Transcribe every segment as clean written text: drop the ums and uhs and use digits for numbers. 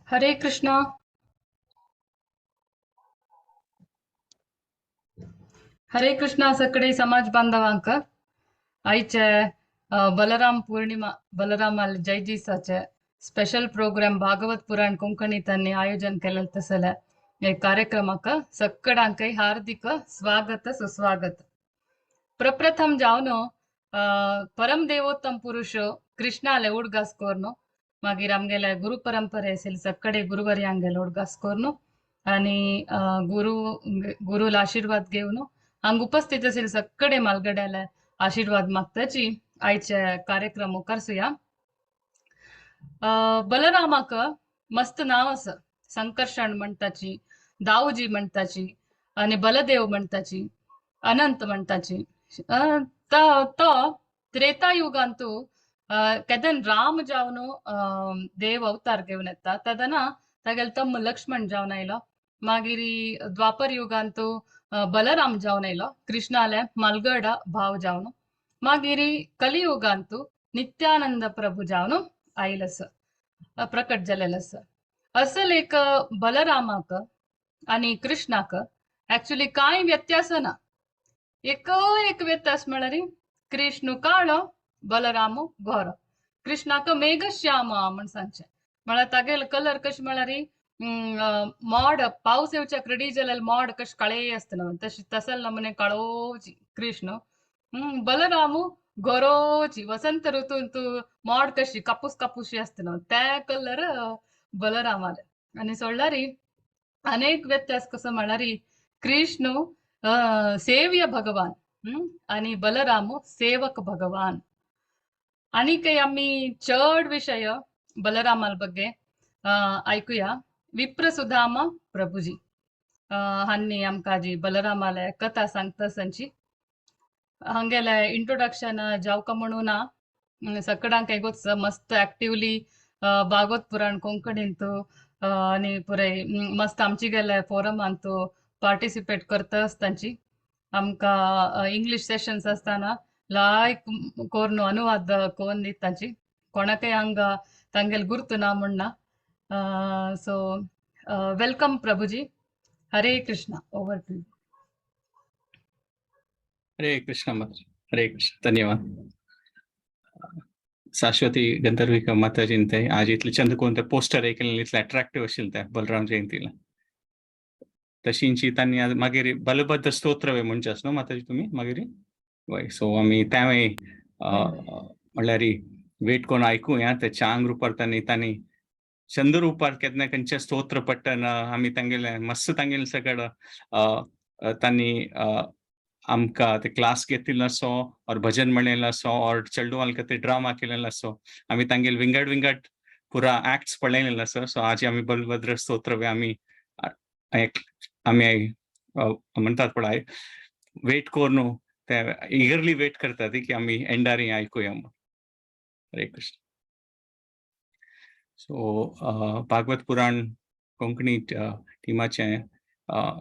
हरे कृष्णा. हरे कृष्णा सकडे समाज बांधवांक आईचे बलराम पौर्णिमा बलराम जय दिसाचे स्पेशल प्रोग्राम भागवत पुराण कोंकणी त्यांनी आयोजन केलेलं तसले हे कार्यक्रमाक सगळ्यांक हार्दिक स्वागत सुस्वागत. प्रप्रथम जावन परम देवोत्तम पुरुष कृष्णाले उडगास कोरनो मागीर आमगेले गुरु परंपरे असेल सकडे गुरुवर्यांगेले उडगास कोरनो आणि गुरुला आशीर्वाद घेऊन हांग उपस्थित असेल सकडे मालगड्याला आशीर्वाद मागताची आयचे कार्यक्रम मुखारसुया. बलरामाक मस्त नाव असं संकर्षण म्हणताची, दाऊजी म्हणताची आणि बलदेव म्हणताची, अनंत म्हणताची. तो त्रेतायुगांतू केदन राम जावन देव अवतार घेऊन येता तदना तागेल तಮ್ಮ लक्ष्मण जावन आयलो. मागीर द्वापर युगांतू बलराम जावन आयलो कृष्णाले मालगड भाव जावन. मागीर कलियुगांतू नित्यानंद प्रभू जावन आयलस प्रकट झालेलस. असल एक बलरामाक आणि कृष्णाक ऍक्च्युली काय व्यत्यास ना. एक व्यत्यास म्हळ्यार कृष्ण काळो बलराम गोरो. कृष्णाक मेघश्याम म्हण सांगचे म्हळ्यार तागेल कलर कशे म्हळ्यार मोड पावस येवच्या रेडी जाल्यार मोड कशे काळे असतना तशी तसल नमुने काळोची कृष्ण. बलरामू गोरोची वसंत ऋतूंतू मोड कशी कापूस कापूशी असतना त्या कलर बलरामाले. आणि सोडल्यारी अनेक व्यत्यास कसं म्हळ्यार कृष्ण सेव्य भगवान आणि बलराम सेवक भगवान. आणि काही आम्ही चड विषय बलरामाल बग्गे ऐकूया. विप्रसुधामा प्रभुजी हांनी आमकां जी बलरामाले कथा सांगता संची हांगेले इंट्रोडक्शन जावका म्हणून सगळ्यांक एगोच मस्त ऍक्टिवली भागवत पुराण कोंकणींतू आणि पुरे मस्त आमची गेले फोरमांतू पार्टिसिपेट करता असतांची आमकां इंग्लिश सेशन्स असताना लायक कोर्न अनुवाद कोण दिताची कोणाकय हांग तांगेल गुर्तु ना म्हणना. सो वेलकम प्रभुजी. हरे कृष्णा. Over to. हरे कृष्ण माता. हरे कृष्ण. धन्यवाद. शाश्वती गंधर्विका माताजीन ते आज इतले चंद कोण ते पोस्टर ऐकले इतले अट्रॅक्टिव्ह असेल ते बलराम जयंतीला तशींची तांणी आज मागीर बलभद्र स्तोत्र वे म्हणच्यास न्हू माताजी तुम्ही मागीर वय. सो आमी त्यावेळी म्हणल्यार वेट कोण ऐकूया ते चांग रुपार तांणी चंद रुपार केन्ना खंयचे स्तोत्र पट्टन आमी तांगेले मस्त तांगेले सगळं तांणी आमकां ते क्लास घेतिल्लो आसो और भजन म्हणलेलो आसो और चेडवाल खातीर ड्रामा केलेलो आसो आमी तांगेले विंगड पुरा ऍक्ट्स पळयलेलो आसो. सो आज आमी बलभद्र स्तोत्र आमी म्हणटात पळय वेट कोरून ते इगरली वेट करतात की आमी एंडारी ऐकूया. हरे कृष्ण. सो भागवत पुराण कोंकणी टिमाचे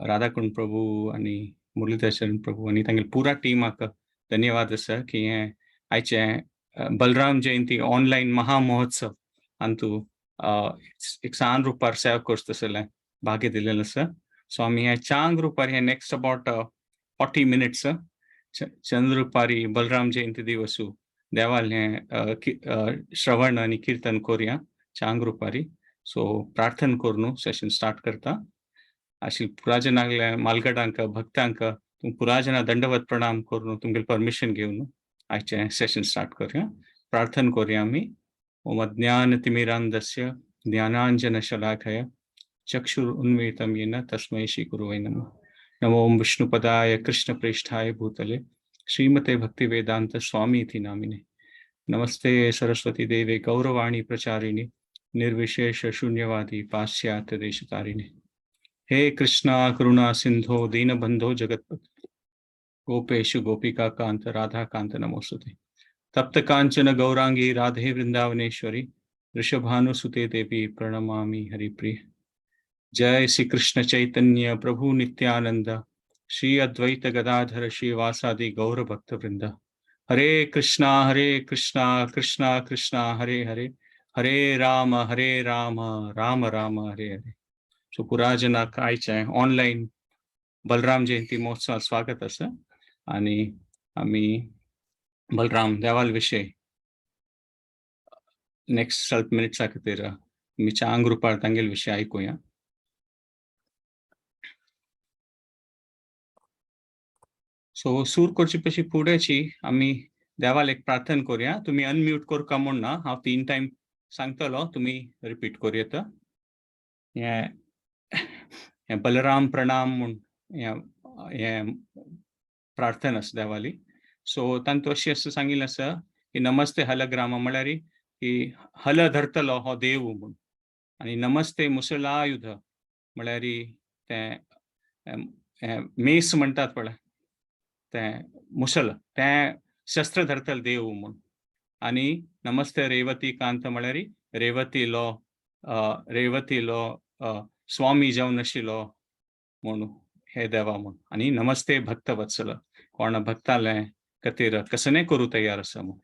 राधाकुंड प्रभू आणि मुरलीधर शरण प्रभू आणि तांगेल पुरा टिमाक धन्यवाद आसा की हे आयचे बलराम जयंती ऑनलायन महामहोत्सव हातू एक सान रुपार सेवा कोर्स तसले भाग्य दिलेलो आसा. सो आमी हे चांग रुपार हे नेक्स्ट अबाउट 40 मिनिट्स चंद रुपारी बलराम जयंती दिवसू देवाल हे श्रवण आणि कीर्तन करूया चांग रुपारी. सो प्रार्थना करून सेशन स्टार्ट करता. आशिल पुराजनागले मालगडांक भक्तांक पुराजना दंडवत प्रणाम करून तुमगे परमिशन घेऊन आयचे सेशन स्टार्ट करूया. प्रार्थना करूया आमी. ओम अज्ञानतिमिरान्धस्य ज्ञानाञ्जनशलाकया चक्षुरुन्मीलितं येन तस्मै श्रीगुरवे नमः. नमो ओम विष्णुपदाय कृष्णप्रेष्ठाय भूतले श्रीमते भक्तिवेदांत स्वामी इति नामिने. नमस्ते सरस्वती देवे गौरवाणी प्रचारिणे निर्विशेष शून्यवादी पाश्चात्य देशतारिणे. हे कृष्णा करुणा सिंधो दीनबंधो जगत्पते गोपेशु गोपिका कांत राधा कांत नमोस्तुते. तप्त कांचन गौरांगी राधे वृंदावनेश्वरी वृषभानुसुते देवी प्रणमामि हरिप्रिय. जय श्री कृष्ण चैतन्य प्रभु नित्यानंद श्री अद्वैत गदाधर श्रीवासादि गौर भक्त वृंद. हरे कृष्णा कृष्णा कृष्णा हरे हरे हरे राम राम राम हरे हरे. सो पुरा जनाक आयचे ऑनलाईन बलराम जयंती महोत्सवात स्वागत असं. आणि आम्ही बलराम देवाल विषय नेक्स्ट ಸ್ವಲ್ಪ मिनिट्स खातीर आमच्या आंग ग्रुपार तांगेल विषय ऐकूया. सो सूर करचे पयशी फुडेंची आमी देवाल एक प्रार्थना करूया. तुम्ही अनम्यूट करका म्हूण ना, हांव 3 टायम सांगतलो, तुम्ही रिपीट करूं येता. हें बलराम प्रणाम म्हूण हें प्रार्थना आसा देवाली. सो तांतूं अशी असं सांगिल्लें आसा की नमस्ते हलग्राम म्हळ्यार की हल धरतलो हो देव म्हूण. आनी नमस्ते मुसलायुध म्हळ्यार तें मेस म्हणटात पळय, तें मुसल, तें शस्त्र धरतलो देव म्हूण. आनी नमस्ते रेवती कांत म्हळ्यार रेवतीलो रेवतीलो स्वामी जावन आशिल्लो म्हूण हे देवा म्हूण. आनी नमस्ते भक्त वत्सल, कोण भक्ताले खातीर कसनय करूं तयार आसा म्हूण.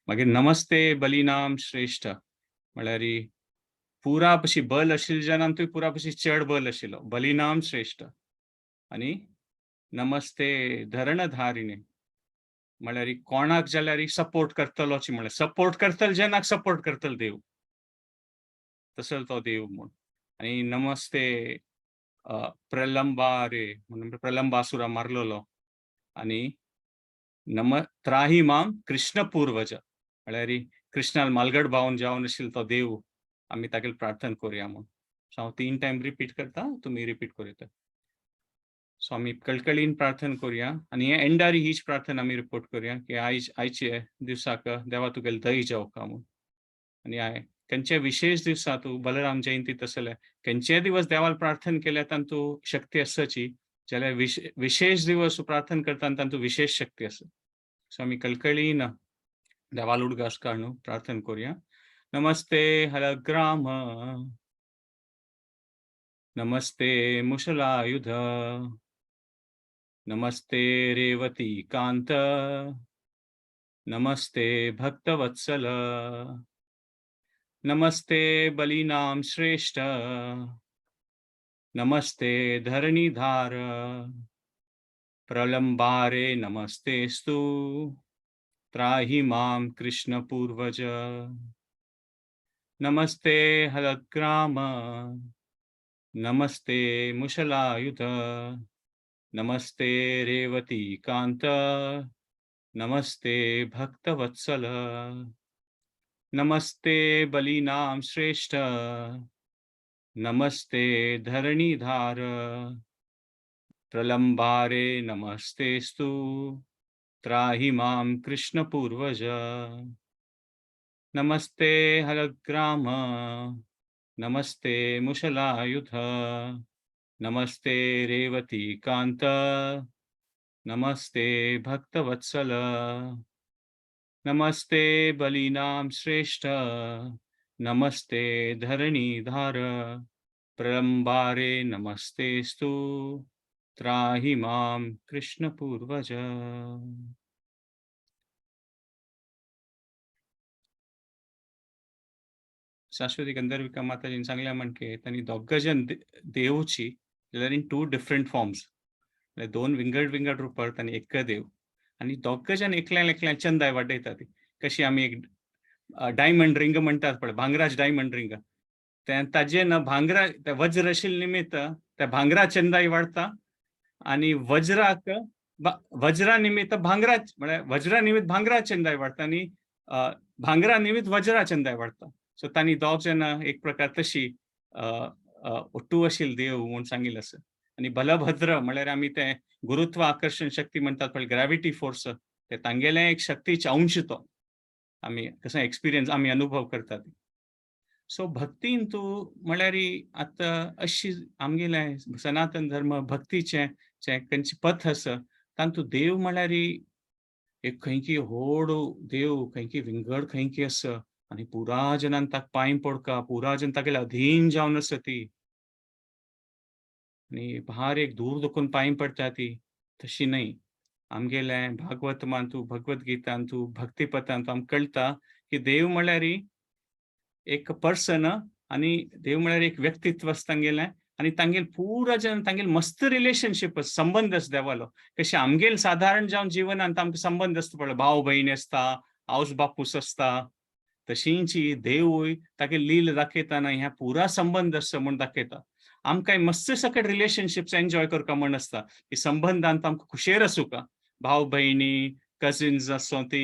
मागीर नमस्ते बलिनाम श्रेष्ठ म्हळ्यार पुरा पशी बल आशिल्ल्या जाणांतूय पुरा पशी चड बल आशिल्लो बलिनाम श्रेष्ठ. आनी नमस्ते धरणधारिणे म्हळ्यार कोणाक जाल्यार सपोर्ट करतलोची म्हळ्यार सपोर्ट करतलो जनाक सपोर्ट करतलो देव, तसलो तो देव म्हूण. आनी नमस्ते प्रलंबारे म्हणून प्रलंबासुरा मारलेलो. आनी त्राहिमाम कृष्ण पूर्वज म्हळ्यार कृष्णाल मालगड भावन जावन आशिल्लो तो देव, आमी तागेली प्रार्थना करूया म्हूण. सो हांव 3 टायम रिपीट करता, तुम्ही रिपीट करूं. सो आमी कळकळीन प्रार्थना करूया. आनी हे एंडारी हीच प्रार्थना आमी रिपोर्ट करूया की आयचे दिवसाक देवा तुगेली दय जावका म्हूण. आनी खंयचे विशेष दिवसा तूं बलराम जयंती तसले खंयचे दिवस देवाल प्रार्थना केल्या तांतूं शक्ती आसची, जाल्यार विशेष दिवस प्रार्थना करता तांतूं विशेष शक्ती आसा. सो आमी कळकळीन देवाल उडगास काडून प्रार्थना करूया. नमस्ते हलग्राम, नमस्ते मुशलायुध, नमस्ते रेवती कांत, नमस्ते भक्तवत्सल, नमस्ते बलिनाम श्रेष्ठ, नमस्ते धरणीधार, प्रलंबारे नमस्तेस्तु, त्राहि मां कृष्ण पूर्वज. नमस्ते हलग्राम, नमस्ते मुशलायुध, नमस्ते रेवती कांत, नमस्ते भक्तवत्सल, नमस्ते बलिनाम श्रेष्ठ, नमस्ते धरणीधार, प्रलंबारे नमस्तेस्तु, त्राहि मां कृष्ण पूर्वज. नमस्ते हलग्राम, नमस्ते मुशलायुध, नमस्ते रेवती कांत, नमस्ते भक्तवत्सल, नमस्ते बलिनाम श्रेष्ठ, नमस्ते धरणीधार, प्रलंबारे नमस्तेस्तु, त्राहि मां कृष्ण पूर्वज. शाश्वती गंधर्विका माताजीन सांगल्या म्हणके तांणी दोग जन देवची जाल्यार इन 2 डिफरंट फॉर्म्स, दोन विंगड रुपार तांणी एक देव. आनी दोग जन एकल्यान चंदाय वाडयता ती. कशी आमी एक डायमंड रिंग म्हणटात पळय, भांगराज डायमंड रिंग, ताजे न भांगरा वज्र आशिल्ले निमित्त त्या भांगरा चंदाय वाडता. आनी वज्रा निमित्त भांगरा म्हळ्यार वज्रा निमित्त भांगरा चंदाय वाडटा आनी भांगरा निमित्त वज्रा चंदाय वाडटा. सो तांणी दोग जाण एक प्रकार तशी ओट्टू आशिल्ले देव म्हूण सांगिल्लें आसा. आनी बलभद्र म्हळ्यार आमी ते गुरुत्व आकर्षण शक्ती म्हणटात पळय, ग्रॅव्हिटी फोर्स, ते तांगेले एक शक्तीचे अंश तो. आमी कसो एक्सपिरियन्स आमी अनुभव करतात. सो भक्तीन तूं म्हळ्यार आतां अशी आमगेले सनातन धर्म भक्तीचे खंयचे पथ आसा तांतूं देव म्हळ्यार एक खंयची व्हड देव, खंयची विंगड खंयची आसा आनी पुरा जनान ताका पांय पडका, पुरा जन तागेले अधीन जावन आसा ती. आनी भार एक दूर दुखून पांय पडटा ती, तशी न्हय. आमगेले भागवतमान तूं, भगवत गीतान तूं, भक्तिपथान तूं आमकां कळटा की देव म्हळ्यार एक पर्सन आणि देव म्हळ्यार एक व्यक्तित्व तांगेलें आणि तांगेल पुरा जन तांगेल मस्त रिलेशनशिप संबंध आसा देवालो कशें आमगेल साधारण जावन जिवनांत आमकां संबंध आसता पळय भाव भयणी आसता आवस बापूस आसता तशींची देवूय तागे लील दाखयतना ह्या पुरा संबंध आसा म्हूण दाखयता आमकां मस्त सकट रिलेशनशिप्स एन्जॉय करता म्हण आसता ही संबंधांत आमकां खुशेर आसूं का भाव भयणी कजिन्स आसो ती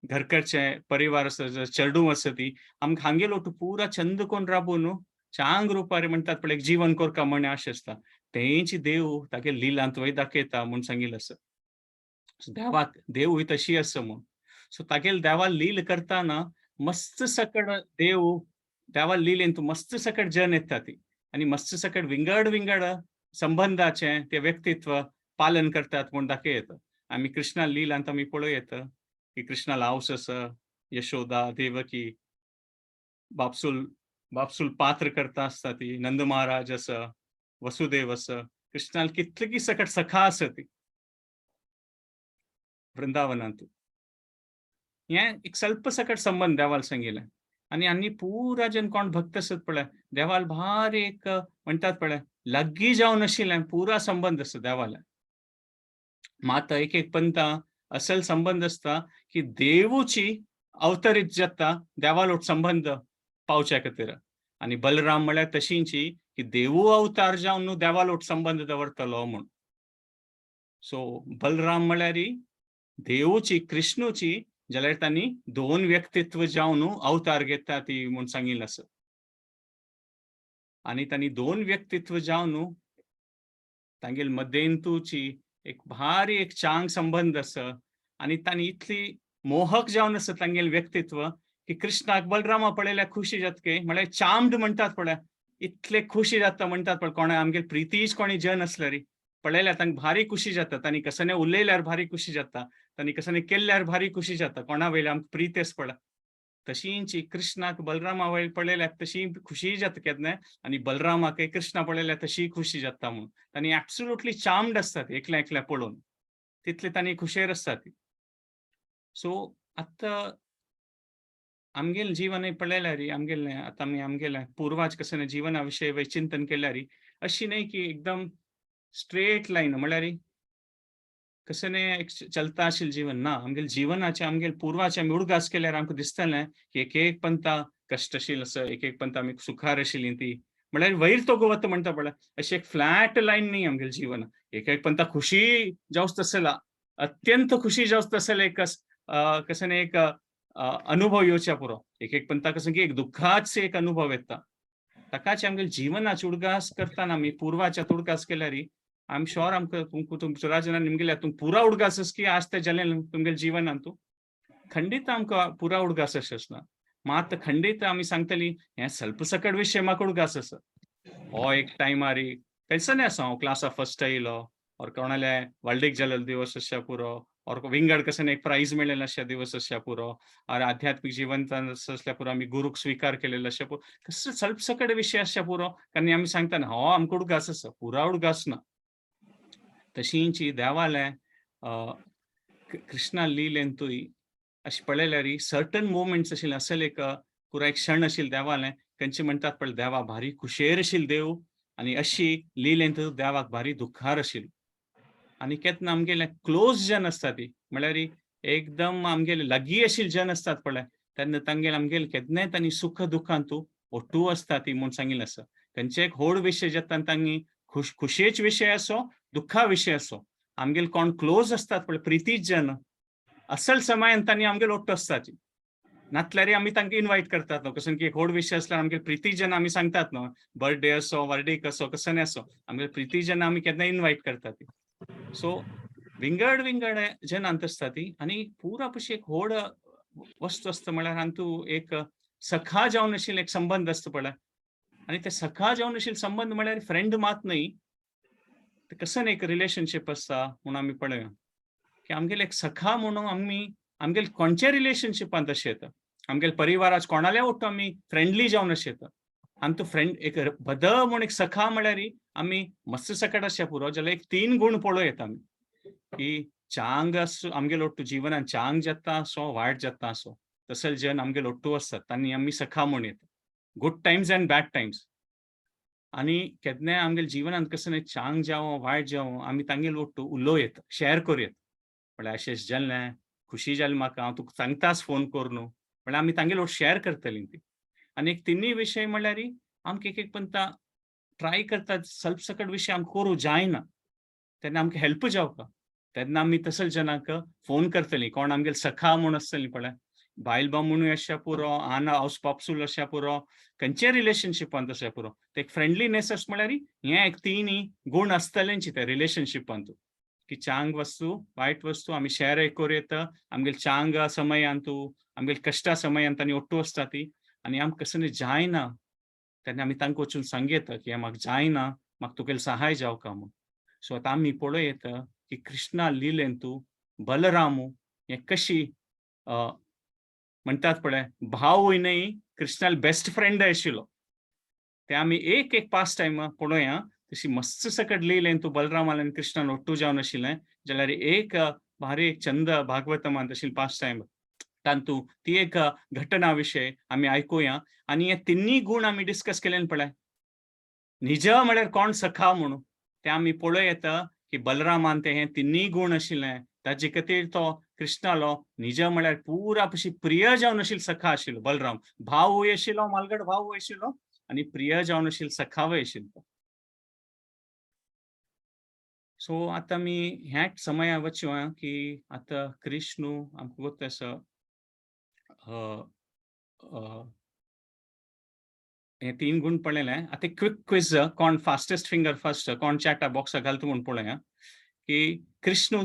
घरकडचे परिवार आसा चेडूं आसा ती आमकां हांगेलो पुरा छंद कोण राबून चांग रुपारी म्हणटात पळय एक जीवन कोरका म्हण आशा आसता तेंची देव तागे लिलांत वय दाखयता म्हूण सांगिल्लें आसा देवाक देवूय तशी आसा म्हूण सो तागेल देवा लील करतना मस्त सकट देव देवा लिलेन तूं मस्त सकट जन येता ती आणि मस्त सकट विंगड विंगड संबंधाचे ते व्यक्तित्व पालन करतात म्हूण दाखयता आमी कृष्णा लिलांत आमी पळयत की कृष्णा हावस आसा यशोदा देवकी बापसूल बापसूल पात्र करता आसता ती नंद महाराज आसा वसुदेव आसा कृष्णाल कितली सकट सखा आसा ती वृंदावनांत हे एक ಸ್ವಲ್ಪ सकट संबंध देवाल सांगिल्लें आणि आनी पुरा जन कोण भक्त आसत पळय देवाल भारी एक म्हणटात पळय लग्गी जावन आशिल्लें पुरा संबंध आसा देवाले मात एक एक पंत असल संबंध आसता की देवूची अवतरीत जाता देवालोट संबंध पावच्या खातीर आणि बलराम म्हळ्यार तशींची की देवू अवतार जावन न्हू देवालोट संबंध दवरतलो म्हूण सो बलराम म्हळ्यार देवूची कृष्णूची जाल्यार तांणी दोन व्यक्तित्व जावन अवतार घेता ती म्हूण सांगिल्लें आसा आणि तांणी दोन व्यक्तित्व जावन तांगेल मध्येंतूची एक भारी एक चांग संबंध आसा आणि तांणी इतली मोहक जावन आसा तांगेल व्यक्तित्व की कृष्णाक बलरामा पळयल्यार खुशी जातके म्हळ्यार चाम्ड म्हणटात पळय इतले खुशी जाता म्हणटात पळय कोणा आमगेल प्रितीच कोणी जन आसल्यार पळयल्यार तांकां भारी खुशी जाता तांणी कसने उलयल्यार भारी खुशी जाता तांणी कसने केल्ल्यार भारी खुशी जाता कोणा वयल्यार आमकां प्रीती आसा पळय तशींची कृष्णाक बलरामा वयर पळयल्यार तशी खुशी जाता केन्ना आणि बलरामाक कृष्णा पळयल्यार तशी खुशी जाता म्हणून तांणी एब्सोल्युटली चाम्ड आसतात एकल्या एकल्या पळोवन तितले तांणी खुशेर आसतात सो आतां आमगेल जीवन पळयल्यार आमगेल आतां आमी आमगेल्या पुर्वाज कसं जीवना विशयी चिंतन केल्यार अशी न्हय की एकदम स्ट्रेट लायन म्हळ्यार कसने एक चलता आशिल्लें जीवन ना आमगेल जिवनाचे आमगेल पुर्वाचे आमी उडगास केल्यार आमकां दिसतलें की एक एक पंता कश्ट आशिल्लें आसा एक एक पंता आमी सुखार आशिल्लीं ती म्हळ्यार वयर तो वता म्हणटा पळय अशी एक फ्लॅट लायन न्ही आमगेल जीवन एक एक पंता खुशी जावस्त आसला अत्यंत खुशी जावस्त आसले एक कसने एक अनुभव येवच्या पुरो एक एक पंता कसं की एक दुःखाचे एक अनुभव येता ताकाच आमगेल जिवनाचे उडगास करतना आमी पुर्वाच्या उडगास केल्यार आय एम श्योर आमकां तुमच्या राजनान निमगेल्या पुरा उडगास आसा की आज ते जालें तुमगेल जिवनांत खंडीत आमकां पुरा उडगास अशें आसना मात खंडीत आमी सांगतली हें ಸ್ವಲ್ಪ सकट विशय म्हाका उडगास आसा हो एक टायमार खंयसर आसा हांव क्लासा फर्स्ट येयलो और कोणाले वर्ल्डेक जाल्लो दिवस आसच्या पुरो और विंगड कसं एक प्राइज मेळिल्लो अशा दिवस आसच्या पुरो और आध्यात्मिक जिवंत आसल्या पुरो आमी गुरूक स्वीकार केलेलो आसच्या पुरो कसं ಸ್ವಲ್ಪ सकट विशय आसच्या पुरो कारण आमी सांगता हो आमकां उडगास आसा पुरा उडगास ना तशींची देवाले कृष्णा लिलेंतूय अशें पळयल्यार सर्टन मोमेंट्स आशिल्ले असल एक पुरा एक क्षण आशिल्ले देवाले खंयचे म्हणटात पळय देवा भारी खुशेर आशिल्लो देव आनी अशी लिलेंत देवाक भारी दुखार आशिल्लो आनी केन्ना आमगेले क्लोज जन आसता ती म्हळ्यार एकदम आमगेले लागीं आशिल्ले जन आसतात पळय तेन्ना तांगेल आमगेले केन्नाय तांणी सुख दुखांत ओटू आसता ती म्हूण सांगिल्लें आसा खंयचे एक व्हड विशय जाता तांणी खुशयेचे विशय आसो दुखा विशय आसो आमगेल कोण क्लोज आसतात पळय प्रितीच जन असल समयान तांणी आमगेल ओट्टू आसतात नातल्यार आमी तांकां इन्वायट करतात न्हू कसं की एक व्हड विशय आसल्यार आमगेल प्रिती जन आमी सांगतात न्हू बर्थडे असो वर्डेक असो कसने असो आमगेल प्रिती जन आमी केन्नाय इन्वायट करतात सो विंगड विंगड जनांत आसता ती आनी पुरा पशी एक व्हड वस्तू आसता म्हळ्यार हातूं एक सखा जावन आशिल्लो एक संबंध आसता पळय आनी ते सखा जावन आशिल्लो संबंध म्हळ्यार फ्रेंड मात न्हय ते कसं एक रिलेशनशिप आसता म्हूण आमी पळया की आमगेले एक सखा म्हणून आमी आमगेल कोणचे रिलेशनशिपांत अशें येता आमगेल परिवाराच कोणाले ओट्टू आमी फ्रेंडली जावन अशें येता आनी तो फ्रेंड एक बद म्हूण एक सखा म्हळ्यार आमी मस्त सकट आसच्या पुरो जाल्यार एक 3 गूण पळोवं आमी की चांग आमगेल ओट्टू जिवनान चांग जाता असो वायट जाता असो तसल जन आमगेल ओट्टू आसतात तांणी आमी सखा म्हूण येता good times end bad times. आणि केन्नाय आमगेले जिवनांत कसं चांग जावं वायट जावं आमी तांगेल ओट्टू उलोयत शेअर करूयत. म्हळ्यार अशें जाल्लें खुशी जाली म्हाका हांव तुका सांगताच फोन करून म्हळ्यार आमी तांगेल ओट शेअर करतलीं ती. आनी एक तिनूय विशय म्हळ्यार आमकां एक पंता ट्राय करतात सल्पसकट विशय आमकां करूं जायना तेन्ना आमकां हेल्प जावपाक. तेन्ना आमी तसले जनांक फोन करतलीं. कोण आमगेले सखा म्हूण आसतलीं पळय, बायल बामणूय आसच्या पुरो, आन हावस पाप्सूल आसच्या पुरो, खंयचेय रिलेशनशिपांत आसच्या पुरो. ते एक फ्रेंडलीनेस आस म्हळ्यार हे एक तिनूय गूण आसतलेंच त्या रिलेशनशिपांत. की चांग वस्तू वायट वस्तू आमी शेअर करूं येता. आमगेले चांग समयांतू आमगेले कश्टा समयांत आनी ओट्टू आसता ती. आनी आमकां कसले जायना तेन्ना आमी तांकां वचून सांगयता की हें म्हाका जायना, म्हाका तुगेलें सहाय जावका म्हूण. सो आतां आमी पळयता की कृष्णा लिलेंतू बलरामू हें कशी म्हणटात पळय भाव कृष्णाल बेस्ट फ्रेंड आशिल्लो. ते आमी एक पास्ट टायम पळोवया तशी मस्त सकट लिलेंतू बलरामान आनी कृष्णान ओट्टू जावन आशिल्लें जाल्यार एक भारी छंद भागवतमांत आशिल्लो पास्ट टायम तांतू ती एक घटना विशय आमी आयकुया. आनी हे तिनूय गूण आमी डिस्कस केले पळय. निज म्हळ्यार कोण सखा म्हणून ते आमी पळयता की बलरामान ते हे तिनूय गूण आशिल्लें. ताजे खातीर तो कृष्णालो निज म्हळ्यार पुरा अशी प्रिय जावन आशिल्लो सखा आशिल्लो बलराम. भावूय आशिल्लो, मालगड भावूय आशिल्लो आनी प्रिय जावन आशिल्लो सखावय आशिल्लो. सो आतां आमी ह्याच समयां वचया की आतां कृष्ण आमकां गोत असो हे 3 गुण पळयले. आतां एक क्विक क्विज कोण फास्टेस्ट फिंगर फर्स्ट कोण चॅटा बॉक्सा घालता म्हूण पळोवया की कृष्ण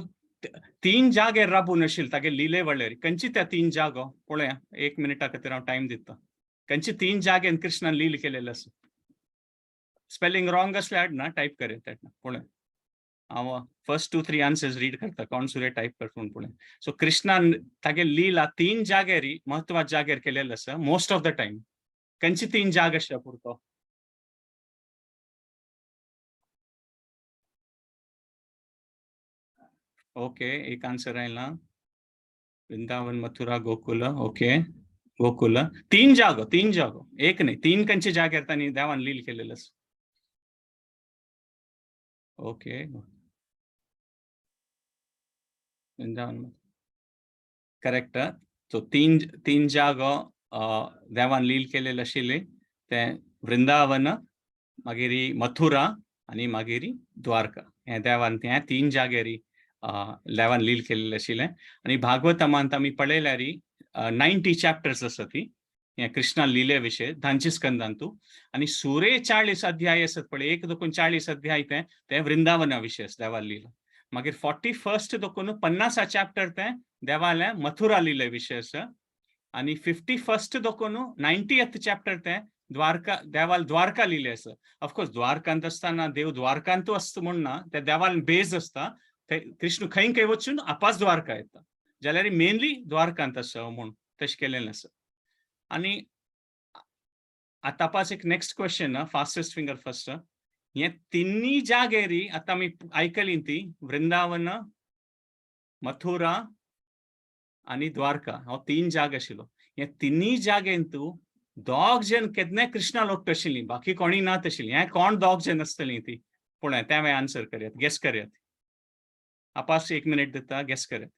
3 जाग्यार राबून आशिल्लो तागे लिले वळेरी. खंयची त्या 3 जागो पळोवया. 1 मिनिटा खातीर हांव टायम दिता. खंयचे 3 जाग्यान कृष्णान लील केलेले आसा. स्पेलिंग रॉंग आसल्यार ना टायप करात तेन्ना पळोवया. हांव फर्स्ट 2-3 आन्सर्स रीड करता कोण सुरे टायप करता म्हूण पळोवया. सो कृष्णान तागे लीला 3 जाग्यारी महत्वाचे जाग्यार केलेले आसा मोस्ट ऑफ द टायम. खंयची 3 जाग आसच्या पुरतो. ओके एक आन्सर आयला. वृंदावन मथुरा गोकुल ओके गोकुल 3 जागो एक न्ही 3 खंयचे जाग्यार तांणी देवान लील केलेले आसा. Okay Vrindavan correct. सो 3 जागो देवान लील केलेले आशिल्ले ते वृंदावन मागीर मथुरा आनी मागीर द्वारका. हे देवान त्या 3 जाग्यारी देवान लील केलेले आशिल्ले. आनी भागवतमांत आमी पळयल्यार 90 चॅप्टर्स आसा ती हे कृष्णा लिले विशय 10 स्कंदांतू. आनी सुरे 40 अध्याय आसात पळय 1 दोकून 40 अध्याय ते वृंदावना विशय देवान लीला. मागीर 41st दोकून 50 चॅप्टर ते देवाले मथुरा लिले विशय आसा. आनी 51st दोकून 90th चॅप्टर ते देवाल द्वारका लिले आसा. ऑफकोर्स द्वारकांत आसतना देव द्वारकांतू आसता म्हूण ना ते देवाल बेज आसता. ते कृष्ण खंय वचून आपास द्वारका येता जाल्यार मेनली द्वारकांत आसा म्हूण तशें केलेलें आसा. आनी आतां तपास एक next question fastest finger first. हे तिनूय जाग्यारी आतां आमी आयकली ती वृंदावन मथुरा आनी द्वारका हो 3 जाग आशिल्लो. हे तिनूय जागेंतू दोग जन केन्नाय कृष्णा लोट्ट आशिल्लीं बाकी कोणी ना आशिल्लीं. हे कोण दोग जन आसतलीं ती पळय त्या वेळी आन्सर करात गेस करात. आपास 1 मिनिट दिता गेस करात.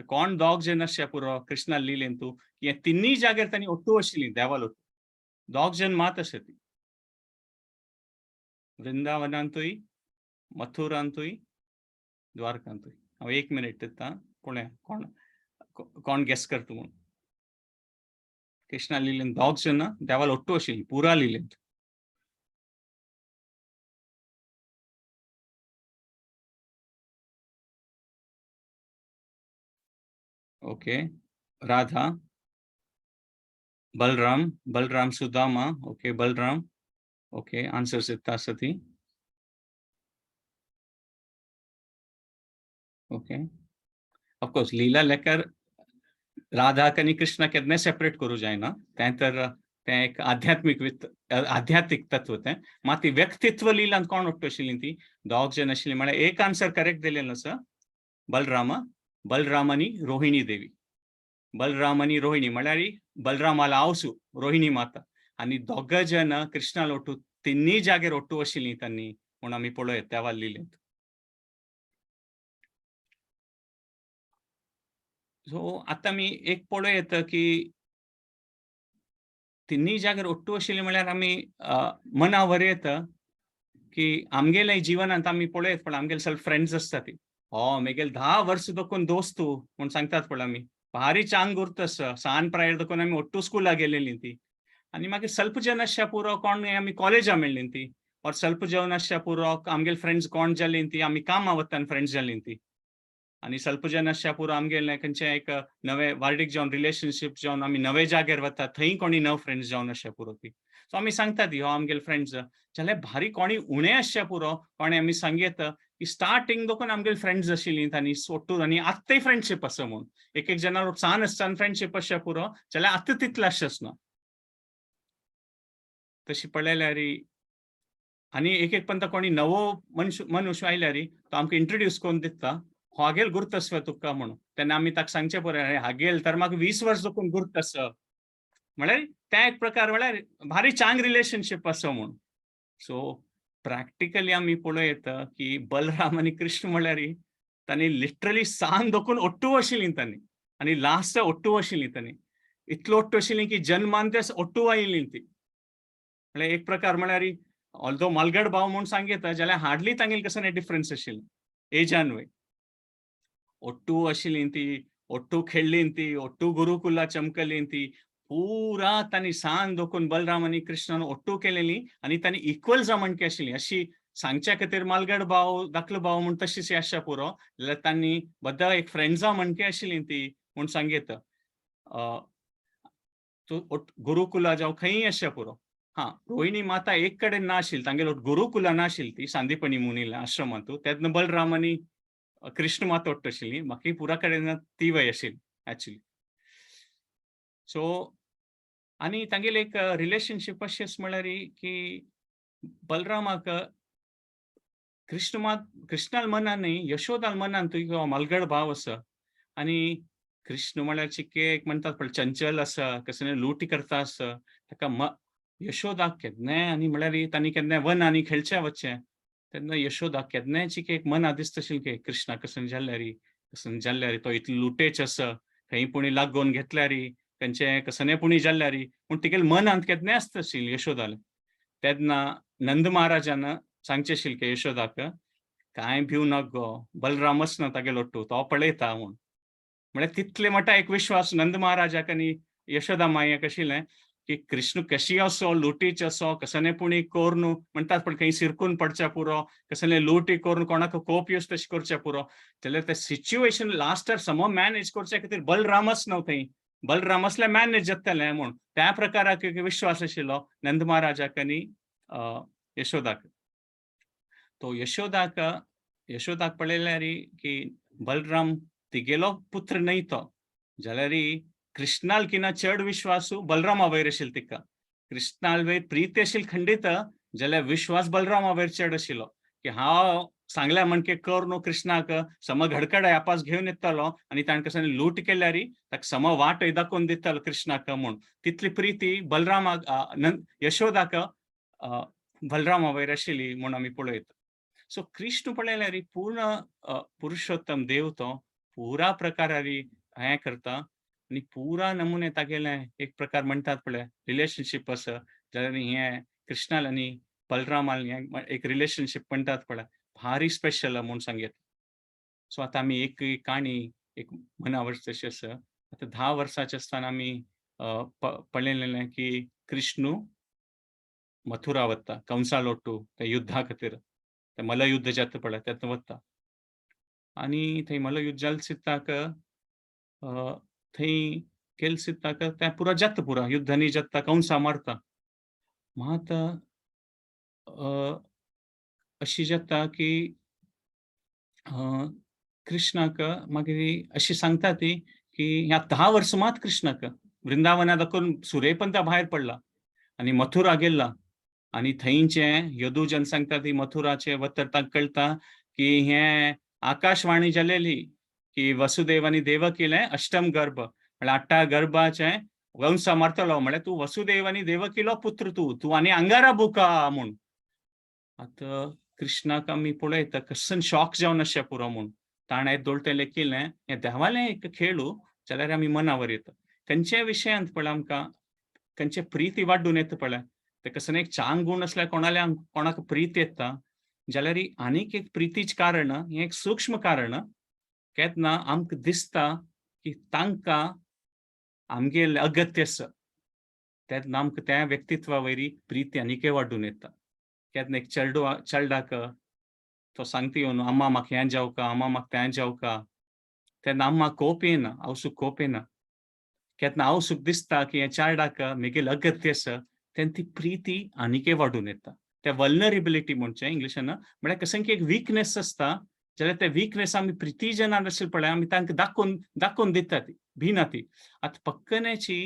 कोण दोग जन आसच्या पुरो कृष्णा लिलेंतू हे तिनूय जाग्यार तांणी ओट्टू आशिल्लीं देवाल ओट्टू. दोग जन मात आसा ती वृंदावनांतूय मथुरांतूय द्वारकांतूय. हांव 1 मिनिट दिता पळया कोण गेस करता म्हूण. कृष्णा लिलेंत दोग जन देवाल ओट्टू आशिल्लीं पुरा लिलेंत. Okay Radha Balram Sudama okay Balram okay answers दिता आसा ती. ओके ऑफकोर्स लीला लेकर राधा आनी कृष्णा केन्नाय सेपरेट करूं जायना. तें तर तें एक आध्यात्मिक तत्व तें. मात ती व्यक्तित्व लिलांत कोण ओट्टू आशिल्लीं ती दोग जन आशिल्लीं म्हळ्यार एक आन्सर करेक्ट दिलेलो आसा बलराम आनी रोहिणी देवी. बलराम आनी रोहिणी म्हळ्यार बलरामाला आवसू रोहिणी माता आणि दोग जन कृष्णाल ಒಟ್ಟು तिन्ही जागेर ಒಟ್ಟು आशिल्लीं तांणी म्हूण आमी पळयत त्या लिहिलें. सो आतां आमी एक पळयत की तिन्ही जागेर ಒಟ್ಟು आशिल्लीं म्हळ्यार आमी मना वरयत की आमगेले जिवनांत आमी पळयत पण आमगेले सगळे फ्रेंड्स आसता ती मेगेल 10 वर्स दोकून दोस्तू म्हूण सांगतात पळय आमी भारी चांग उरतस सान प्रायर दोकून आमी ಒಟ್ಟು स्कुला गेलेलीं ती आनी मागीर ಸ್ವಲ್ಪ जन अशा पुरो कोण आमी कॉलेजा मेळ्ळीं ती और ಸ್ವಲ್ಪ जन अशा पुरो आमगेले फ्रेंड्स कोण जालीं ती आमी कामा वतान फ्रेंड्स जालीं ती आनी ಸ್ವಲ್ಪ जन अशा पुरो आमगेले खंयचे एक नवे वार्डीक जावन रिलेशनशीप जावन आमी नवे जाग्यार वतात थंय कोणी नवे फ्रेंड्स जावन अशा पुरो ती सो आमी सांगतात हो आमगेले फ्रेंड्स जाल्यार भारी कोणी उणे आसच्या पुरो कोणे आमी सांगेत की स्टार्टिंग दोकून आमगेली फ्रेंड्स आशिल्लीं आनी सोडटून आनी आत्ताय फ्रेंडशीप आसा म्हूण एक एक जनां सान आसतना फ्रेंडशीप आसच्या पुरो जाल्यार आत्तां तितलें आसना तशी पळयल्यार आनी एक एक पंत कोणी नवो मनुष्य आयल्यार तो आमकां इंट्रोड्यूस करून दिता हागेल गुर्त आसवा तुका म्हणून तेन्ना आमी ताका सांगचें पळय हागेल तर म्हाका 20 वर्स दोकून गुर्त आसा म्हळ्यार त्या एक प्रकार म्हळ्यार भारी चांग रिलेशनशीप आसा म्हूण सो प्रॅक्टिकली आमी पळयत की बलराम आनी कृष्ण म्हळ्यार तांणी लिटरली सान दोकून ಒಟ್ಟು आशिल्लीं तांणी आनी लास्ट ಒಟ್ಟು आशिल्लीं तांणी इतलो ಒಟ್ಟು आशिल्लीं की जन्मान ते ಒಟ್ಟು आयिल्लीं ती म्हळ्यार एक प्रकार म्हळ्यार ऑल्दो मलगड भाव म्हूण सांगीत जाल्यार हार्डली तांगेली कसं डिफरन्स आशिल्लें एजान वय ಒಟ್ಟು आशिल्लीं ती ಒಟ್ಟು खेळ्ळीं ती ಒಟ್ಟು गुरुकुला चमकलीं ती पुरा तांणी सान दोकून बलराम आनी कृष्णान ಒಟ್ಟು केलेलीं आनी तांणी इक्वल जमणकी आशिल्लीं अशी सांगच्या खातीर मालगड भाव धाकलो भाव म्हूण तशीच आसच्या पुरो जाल्यार तांणी बद्दल एक फ्रेंड्सां म्हणकी आशिल्लीं ती म्हूण सांगीत गुरुकुला जावं खंय आसच्या पुरो रोहिणी माता एक कडेन ना आशिल्ली तांगेलो गुरुकुला ना आशिल्ली ती सांदीपणी मुनीला आश्रमांत तेन्ना बलराम आनी कृष्ण माता ಒಟ್ಟು आशिल्ली म्हाका पुरा कडेन ती वय आशिल्ली एक्चुअली सो आनी तांगेले एक रिलेशनशीप अशें म्हळ्यार की बलरामाक कृष्णाल मनान न्ही यशोदाल मनान तुजो मलगड भाव आसा आनी कृष्ण म्हळ्यार चिके एक म्हणटात पळय चंचल आसा कसले लुटी करता आसा ताका यशोदाक केन्नाय आनी म्हळ्यार तांणी केन्नाय वन आनी खेळचे वचचें तेन्ना यशोदाक केन्नाय चिके एक मना दिसता आशिल्लें की कृष्णा कसं जाल्ल्यार तो इतलो लुटेच आसा खंय पुणी लागून घेतल्यार खंयचे कसनेपुणी जाल्ल्यार पूण तिगेले मनांत केन्नाय आसता आशिल्ली यशोदाल तेन्ना नंद महाराजान सांगचें आशिल्लें की यशोदाक कांय भिवू नाका गो बलरामच ना तागेलो ಒಟ್ಟು तो पळयता म्हूण म्हळ्यार तितले मोठा एक विश्वास नंद महाराजाक आनी यशोदा मायेक आशिल्लें की कृष्ण कशी असो लुटीच असो कसले पुणी कोरून म्हणटात पण खंय सिरकून पडच्या पुरो कसले लुटी करून कोणाक कोप येवस तशें करच्या पुरो जाल्यार ते सिच्युएशन लास्टार समो मॅनेज करच्या खातीर बलरामच न्हू थंय बलराम असल्यार मॅनेज जातलें म्हूण त्या प्रकाराक एक विश्वास आशिल्लो नंद महाराजाक आनी यशोदाक तो यशोदाक पळयल्यार की बलराम तिगेलो पुत्र न्हय तो जाल्यार कृष्णाल किना चड विश्वासू बलरामा वयर आशिल्लो तिका कृष्णाल वयर प्रीती आशिल्ली खंडीत जाल्यार विश्वास बलरामा वयर चड आशिल्लो की हांव सांगल्या म्हणके कर न्हू कृष्णाक सम घडकडे आपास घेवन येतलो आनी ताणें कसं लूट केल्यार ताका सम वाट दाखोवन दितलो कृष्णाक म्हूण तितली प्रीती बलरामाक यशोदाक बलरामा वयर आशिल्ली म्हूण आमी पळयत सो कृष्ण पळयल्यार पूर्ण पुरुषोत्तम देव तो पुरा प्रकारार हें करता आनी पुरा नमुने तागेले एक प्रकार म्हणटात पळय रिलेशनशीप आसा जाल्यार हें कृष्णाल आनी बलरामाल एक रिलेशनशीप म्हणटात पळय भारी स्पेशल म्हूण सांगेत सो आतां आमी एक काणी एक मना वर्स तशी आसा आतां 10 वर्साचे आसतना आमी पळयलेलें की कृष्ण मथुरा वता कंसाल ಒಟ್ಟು त्या युद्धा खातीर ते मल्लयुद्ध जाता पळय तेतून वता आनी थंय मल्लयुद्ध जालें चित्ताक थंय गेल चित्ताक तें पुरो जाता पुरो युद्ध न्ही जाता कंसा मारता मात अशी जाता की कृष्णाक मागीर अशी सांगता ती की ह्या 10 वर्स मात कृष्णाक वृंदावना दाखून सुरेपंता भायर पडला आनी मथुरा गेला आनी थंयचे यदुजन सांगता ती मथुराचे वतर ताका कळटा की हें आकाशवाणी जालेली की वसुदेव आनी देवकीलें अष्टम गर्भ म्हळ्यार 8 गर्भाचें वंश मारतलो म्हळ्यार तू वसुदेव आनी देवकीलो पुत्र तू आनी अंगारा बुका म्हूण. आतां कृष्णाक आमी पळयता कसन शॉक जावन अशें पुरो म्हूण. ताणें दोळटेलें केलें हें देवालें एक खेळू जाल्यार आमी मनावर येता. खंयचे विशयांत पळय आमकां खंयचे प्रीती वाडून येता पळय. ते कसन एक छान गूण असल्यार कोणाक प्रीत येता जाल्यार ही आनीक एक प्रितीचें कारण हें एक सूक्ष्म कारण केन्ना आमकां दिसता की तांकां आमगेलें अगत्य आसा. तेन्ना आमकां त्या व्यक्तित्वा वयरी प्रीती आनीकय वाडून येता. केन्ना एक चेडवाक तो सांगता येवन अम्मा म्हाका हें जावका, अम्मा म्हाका तें जावका. तेन्ना अम्माक कोप येना, आवसूक कोप येना. केन्ना आवसूक दिसता की हें चेडवाक म्हगेलें अगत्य आसा, तेन्ना ती प्रीती आनीकय वाडून येता. ते वल्नरेबिलिटी म्हणचें इंग्लिशान म्हळ्यार कशें की एक वीकनेस आसता जाल्यार ते वीकनेस आमी प्रिती जेन्ना आसले पळय आमी तांकां दाखोवन दितात भिना ती. आतां पक्कनेची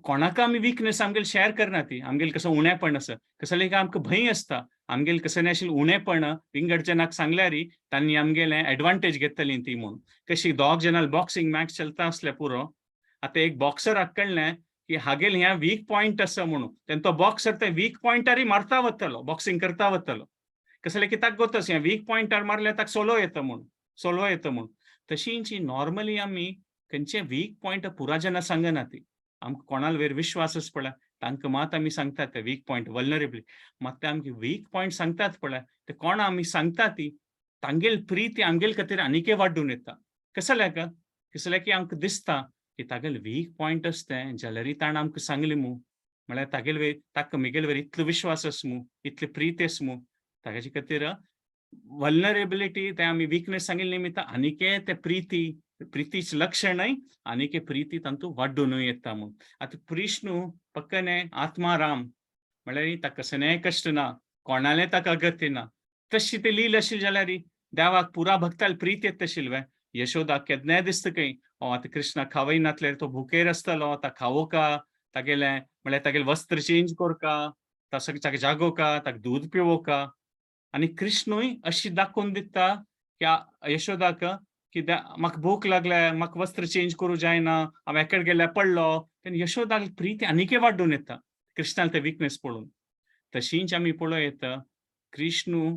कोणाक आमी वीकनेस आमगेले शेअर करना ती. आमगेलें कसं उणेपण आसा. कसलें की आमकां भंय आसता. आमगेलें कसलें आशिल्लें उणेपण विंगडजनाक सांगल्यार तांणी आमगेलें एडवांटेज घेतलीं ती म्हूण. कशी दोग जाणां बॉक्सिंग मॅच चलता आसले पुरो. आतां एक बॉक्सराक कळ्ळें की हागेल ह्या वीक पॉयंट आसा म्हणून. तेन्ना तो बॉक्सर ते वीक पॉयंटारी मारता वतलो, बॉक्सिंग करता वतलो. कसलें की ताका गोतस हें वीक पॉयंटार मारल्यार ताका सोलो येता म्हूण. तशींच नॉर्मली आमी खंयचे वीक पॉयंट पुरा जेन्ना सांगना ती. आमकां कोणाल वयर विश्वास आसा पळय तांकां मात आमी सांगतात ते वीक पॉयंट वल्नरेबिलिटी. मात ते आमगे वीक पॉयंट सांगतात पळय ते कोण आमी सांगता ती तांगेली प्रीती आमगेले खातीर आनीकय वाडून येता. कसलें की आमकां दिसता की तागेले वीक पॉयंट आसा तें जाल्यार ताणें आमकां सांगलें मू. म्हळ्यार ताका म्हगेले वयर इतलो विश्वास आसा मू, इतली प्रीती आसा मू. ताचे खातीर वल्नरेबिलिटी ते आमी वीकनेस सांगिल्ले निमित्त आनीकय ते प्रीतीचें लक्षणय आनीकय प्रीती तातूंत वाडूनय येता म्हूण. आतां कृष्ण पक्कने आत्माराम म्हळ्यार ताका कसलेंय कश्ट ना, कोणालें ताका अगत्य ना. तशी ती लील आशिल्ली जाल्यार देवाक पुरा भक्ताल प्रीत येता आशिल्ली. यशोदाक केन्नाय दिसता खंय आतां कृष्णाक खावय नातल्यार तो भुकेर आसतलो, ताका खावोका, तागेलें म्हळ्यार तागेलें वस्त्र चेंज कोरका, ताका जागोवका, ताका दूद पिवोवका. आनी कृष्णूय अशी दाखोवन दिता की यशोदाक कित्याक म्हाका भूक लागल्या, म्हाका वस्त्र चेंज करूं जायना, हांव एकडे गेल्यार पडलो. तेन्ना यशोदाक प्रीती आनीकय वाडून येता कृष्णाल ते वीकनेस पळोवन. तशींच आमी पळयत कृष्ण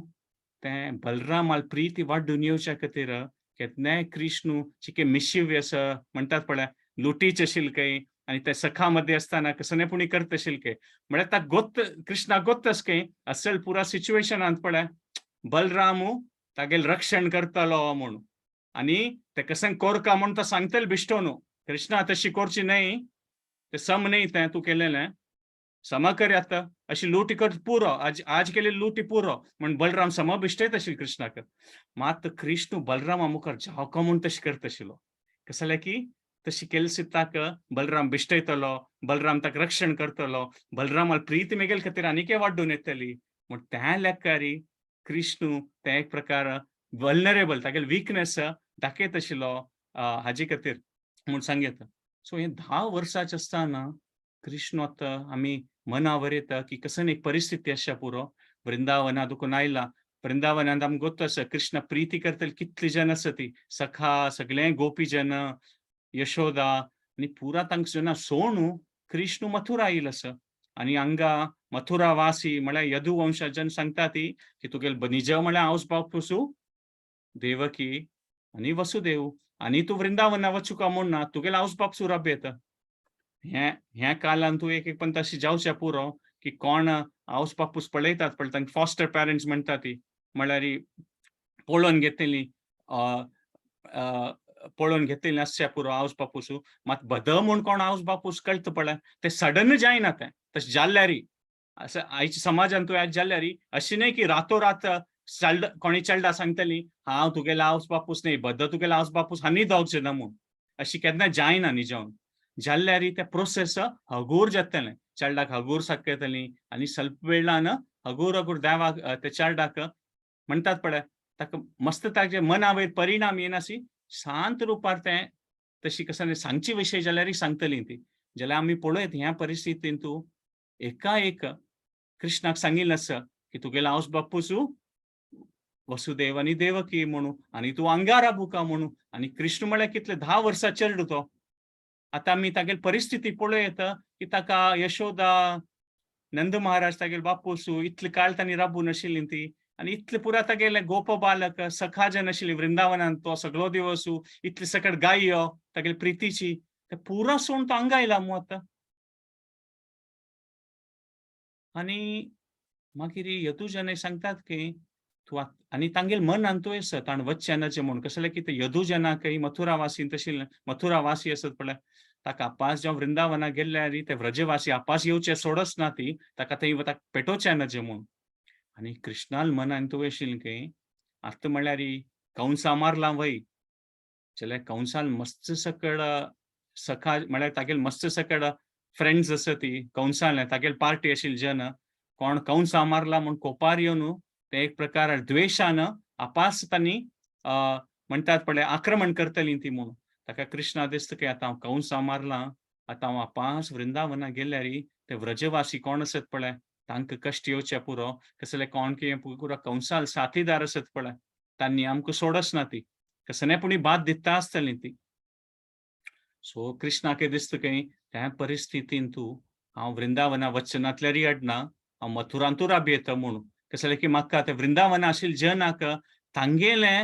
तें बलरामाल प्रीती वाडून येवच्या खातीर केन्नाय कृष्ण चिके मिशिव्यस म्हणटात पळय लुटीच आशिल्ले खंय आनी ते सखा मध्ये आसतना कसनेपणी करता आशिल्ले खंय. म्हळ्यार ताका कृष्णाक गोत्त आसा खंय असल पुरा सिच्युएशनांत पळय बलरामू तागेलें रक्षण करतलो म्हूण. आनी ते कशें कोरका म्हूण तो सांगतलो बिश्टो न्हू. कृष्णा तशी करची न्हय, ते सम न्हय तें तूं केलेलें. सम कर आतां अशी लूट कर पुरो आज केलेली लुटी पुरो म्हूण बलराम सम बिश्टयत आशिल्लो कृष्णाक. मात कृष्ण बलरामा मुखार जावका म्हूण तशें करता आशिल्लो. कसलें की तशी केले सुद्दां बलराम बिश्टयतलो, बलराम ताका रक्षण करतलो, बलरामाल प्रीती म्हगेले खातीर आनीकय वाडून येतली. म्हूण त्या लेखारी कृष्ण ते एक प्रकार वल्नरेबल तागेले वीकनेस दाखयत आशिल्लो हाजे खातीर म्हूण सांगयता. सो हें 10 वर्साचें आसतना कृष्ण आतां आमी मनावर येता की कसन एक परिस्थिती आसा पुरो वृंदावना दुखून आयला. वृंदावनांत आमकां गोत्त आसा कृष्ण प्रीती करतले कितले जन आसा ती सखा सगळे गोपी जन यशोदा आनी पुरा तांकां जेन्ना सोडून कृष्ण मथुरा येयलो आसा. आनी हांगा मथुरा वासी म्हळ्यार यदुवंशजन सांगता ती की तुगेले निज म्हळ्यार हांवच बापूसू देवकी आनी वसुदेव आनी तूं वृंदावना वचुका म्हूण ना तुगेले आवज बापूसू रब येता. ह्या कालान तूं एक पण तशें जावचें पुरो की कोण आवज बापूस पळयतात पळय तांकां फॉस्टर पेरंट्स म्हणटा ती म्हळ्यार पळोवन घेतिल्लीं पळोवन घेतिल्लीं आसचें पुरो आवज बापूसू. मात बद म्हूण कोण आवज बापूस कळटा पळय तें सडन जायना तें तशें जाल्ल्यारी असं आयच्या समाजान तुवें आज जाल्ल्यारी अशें न्हय की रातोरात कोणी चेडा सांगतली हांव तुगेलो आवज बापूस न्हय बद तुगेलो आवज बापूस हांणी दोग जाणा म्हूण अशें केन्ना जायना न्ही जावन. जाल्ल्यार तें प्रोसेस हगूर जातलें चेडवाक हगूर साकयतलीं आनी ಸ್ವಲ್ಪ वेळान हगूर देवाक त्या चेडवाक म्हणटात पळय ताका मस्त ताजे मना वयर परिणाम येनासी शांत रुपार तें तशी कशें सांगचे विशय जाल्यार सांगतलीं ती. जाल्यार आमी पळयत ह्या परिस्थितींत तूं एकाएक कृष्णाक सांगिल्लें आसा की तुगेलो आवज बापूसू वसुदेव आनी देवकी म्हणून आनी तूं अंगारा बुका म्हणून. आनी कृष्ण म्हळ्यार कितले 10 वर्सां चेडूं तो आता आमी तागेली परिस्थिती पळयत की ताका यशोदा नंद महाराज तागेले बापूसू इतले काळ तांणी राबून आशिल्ली ती आनी इतले पुरा तागेले गोप बालक सखा जन आशिल्ली वृंदावनांत तो सगळो दिवस इतले सकट गायो तागेली प्रितीची ते पुरो सोडून तो हांगा आयला मू आतां आनी मागीर यदुजने सांगतात की तूं आनी तांगेले मन अंतुय आसा ताण वचचें नाचें म्हूण कसलें की ते यदुजनाकय मथुरावासी तशी मथुरावासी आसत पळय ताका आपास जेव्हा वृंदावना गेल्यार ते व्रजवासी आपास येवचे सोडच ना ती ताका थंय ताका पेटोवचें नजे म्हूण आनी कृष्णाल मनान तुवें आशिल्लें की आतां म्हळ्यार कंसा मारला वय जाल्यार कंसाल मस्त सकड सखा म्हळ्यार तागेले मस्त सकड फ्रेंड्स आसा ती कंसाल तागेले पार्टी आशिल्ली जन कोण कंसा मारला म्हूण कोपार येवन ते एक प्रकार द्वेशान आपास तांणी म्हणटात पळय आक्रमण करतलीं ती म्हूण ताका कृष्णा दिसता की आतां हांव कंसा मारला आतां हांव आपास वृंदावना गेल्यार ते व्रजवासी कोण आसत पळय तांकां कश्ट येवचे पुरो कसले कोण कितें पुरो कंसाल साथीदार आसत पळय तांणी आमकां सोडच ना ती कसनेपुणी बाद दिता आसतलीं ती सो कृष्णाक दिसता की त्या परिस्थितीन तूं हांव वृंदावना वचनातल्यारी अडना हांव मथुरांतू राबयता म्हणून कसले की म्हाका ते वृंदावना आशिल्ले जनाक तांगेले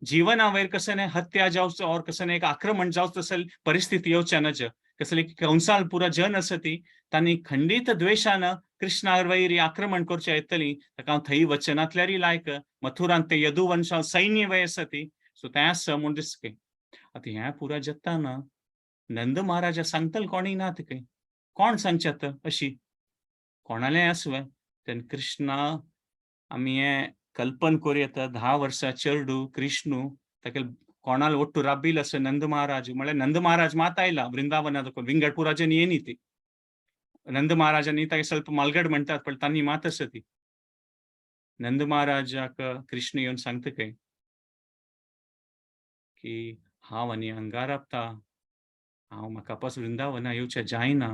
जीवना वयर कसने हत्या जावचो और कसने एक आक्रमण जावचो तसली परिस्थिती येवचे नज कसले की कंसाल पुरा जन आसा ती तांणी खंडीत द्वेशान कृष्णार वयर आक्रमण करचे येतली ताका हांव थंय वचनातल्यारी लायक मथुरांत ते यदुवंशा सैन्य वय आसा ती सो तें आसा म्हूण दिसता आतां हें पुरा जेताना नंद महाराजा सांगतल कोणीय ना तिका कोण सांगचेत अशी कोणालें आसुवें तेन्ना कृष्णा आमी हें कल्पन करूं येता 10 वर्सां चेडूं कृष्णू तागेले कोणाल ಒಟ್ಟು राबिल आसा नंद महाराज म्हळ्यार नंद महाराज मात आयला वृंदावनाक विंगड पुराजन येनी ती नंद महाराजांनी ताका ಸ್ವಲ್ಪ मलगड म्हणटात पण तांणी मात आसा ती नंद महाराजाक कृष्ण येवन सांगता काय की हांव आनी हांगा राबता हांव म्हाका आपास वृंदावना येवचें जायना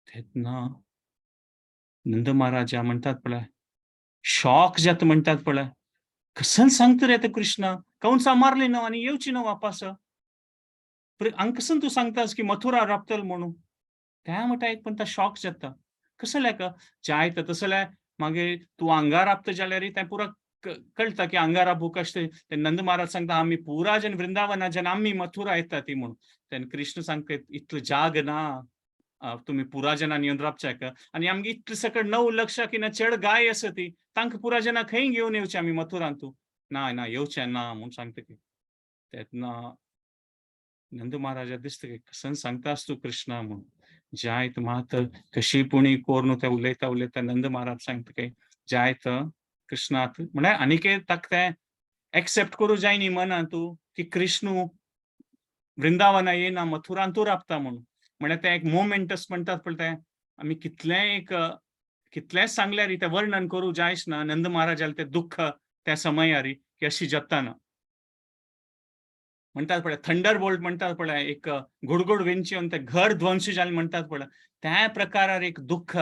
तेन्ना नंद महाराजा म्हणटात पळय शॉक जाता म्हणटात पळय कसन सांगता रे ते कृष्णा कंसा मारली न्हू आनी येवची न्हू वापस हांगा कसन तूं सांगतास की मथुरा राबतल म्हणून त्या म्हणटा एक पण शॉक जाता कसल्याक जायत तसल्या मागीर तूं हांगा राबता जाल्यार तें पुरो कळटा की हांगा राबू कशें ते नंद महाराज सांगता आमी पुरा जन वृंदावना जन आमी मथुरा येता ती म्हणून तेन्ना कृष्ण सांगता इतलो जाग ना तुमी पुरा जनांनी येवन राबच्याक आनी आमगे इतले सकट 9 लक्ष की ना चेड गाय आसा ती तांकां पुरा जना खंय घेवन येवचें आमी मथुरांतू ना ना येवचें ना म्हूण सांगता की तेन्ना नंद महाराजा दिसता की कसन सांगतास तूं कृष्णा म्हणून जायत मात कशीपुणी कोरून ते उलयता उलयता नंद महाराज सांगता की जायत कृष्णात म्हळ्यार आनीकय ताका तें एक्सेप्ट करूं जाय न्ही मनांतू की कृष्णू वृंदावना येना मथुरांतू राबता म्हणून म्हळ्यार ते एक मोमेंटस म्हणटात पळय ते आमी कितलेंच सांगल्यार तें वर्णन करूं जायच ना नंद महाराजालें तें दुख्ख त्या समयार की अशी जाताना म्हणटात पळय थंडर बोल्ट म्हणटात पळय एक गुडगुड विंच येवन ते घर ध्वंस जालें म्हणटात पळय त्या प्रकारार एक दुख्ख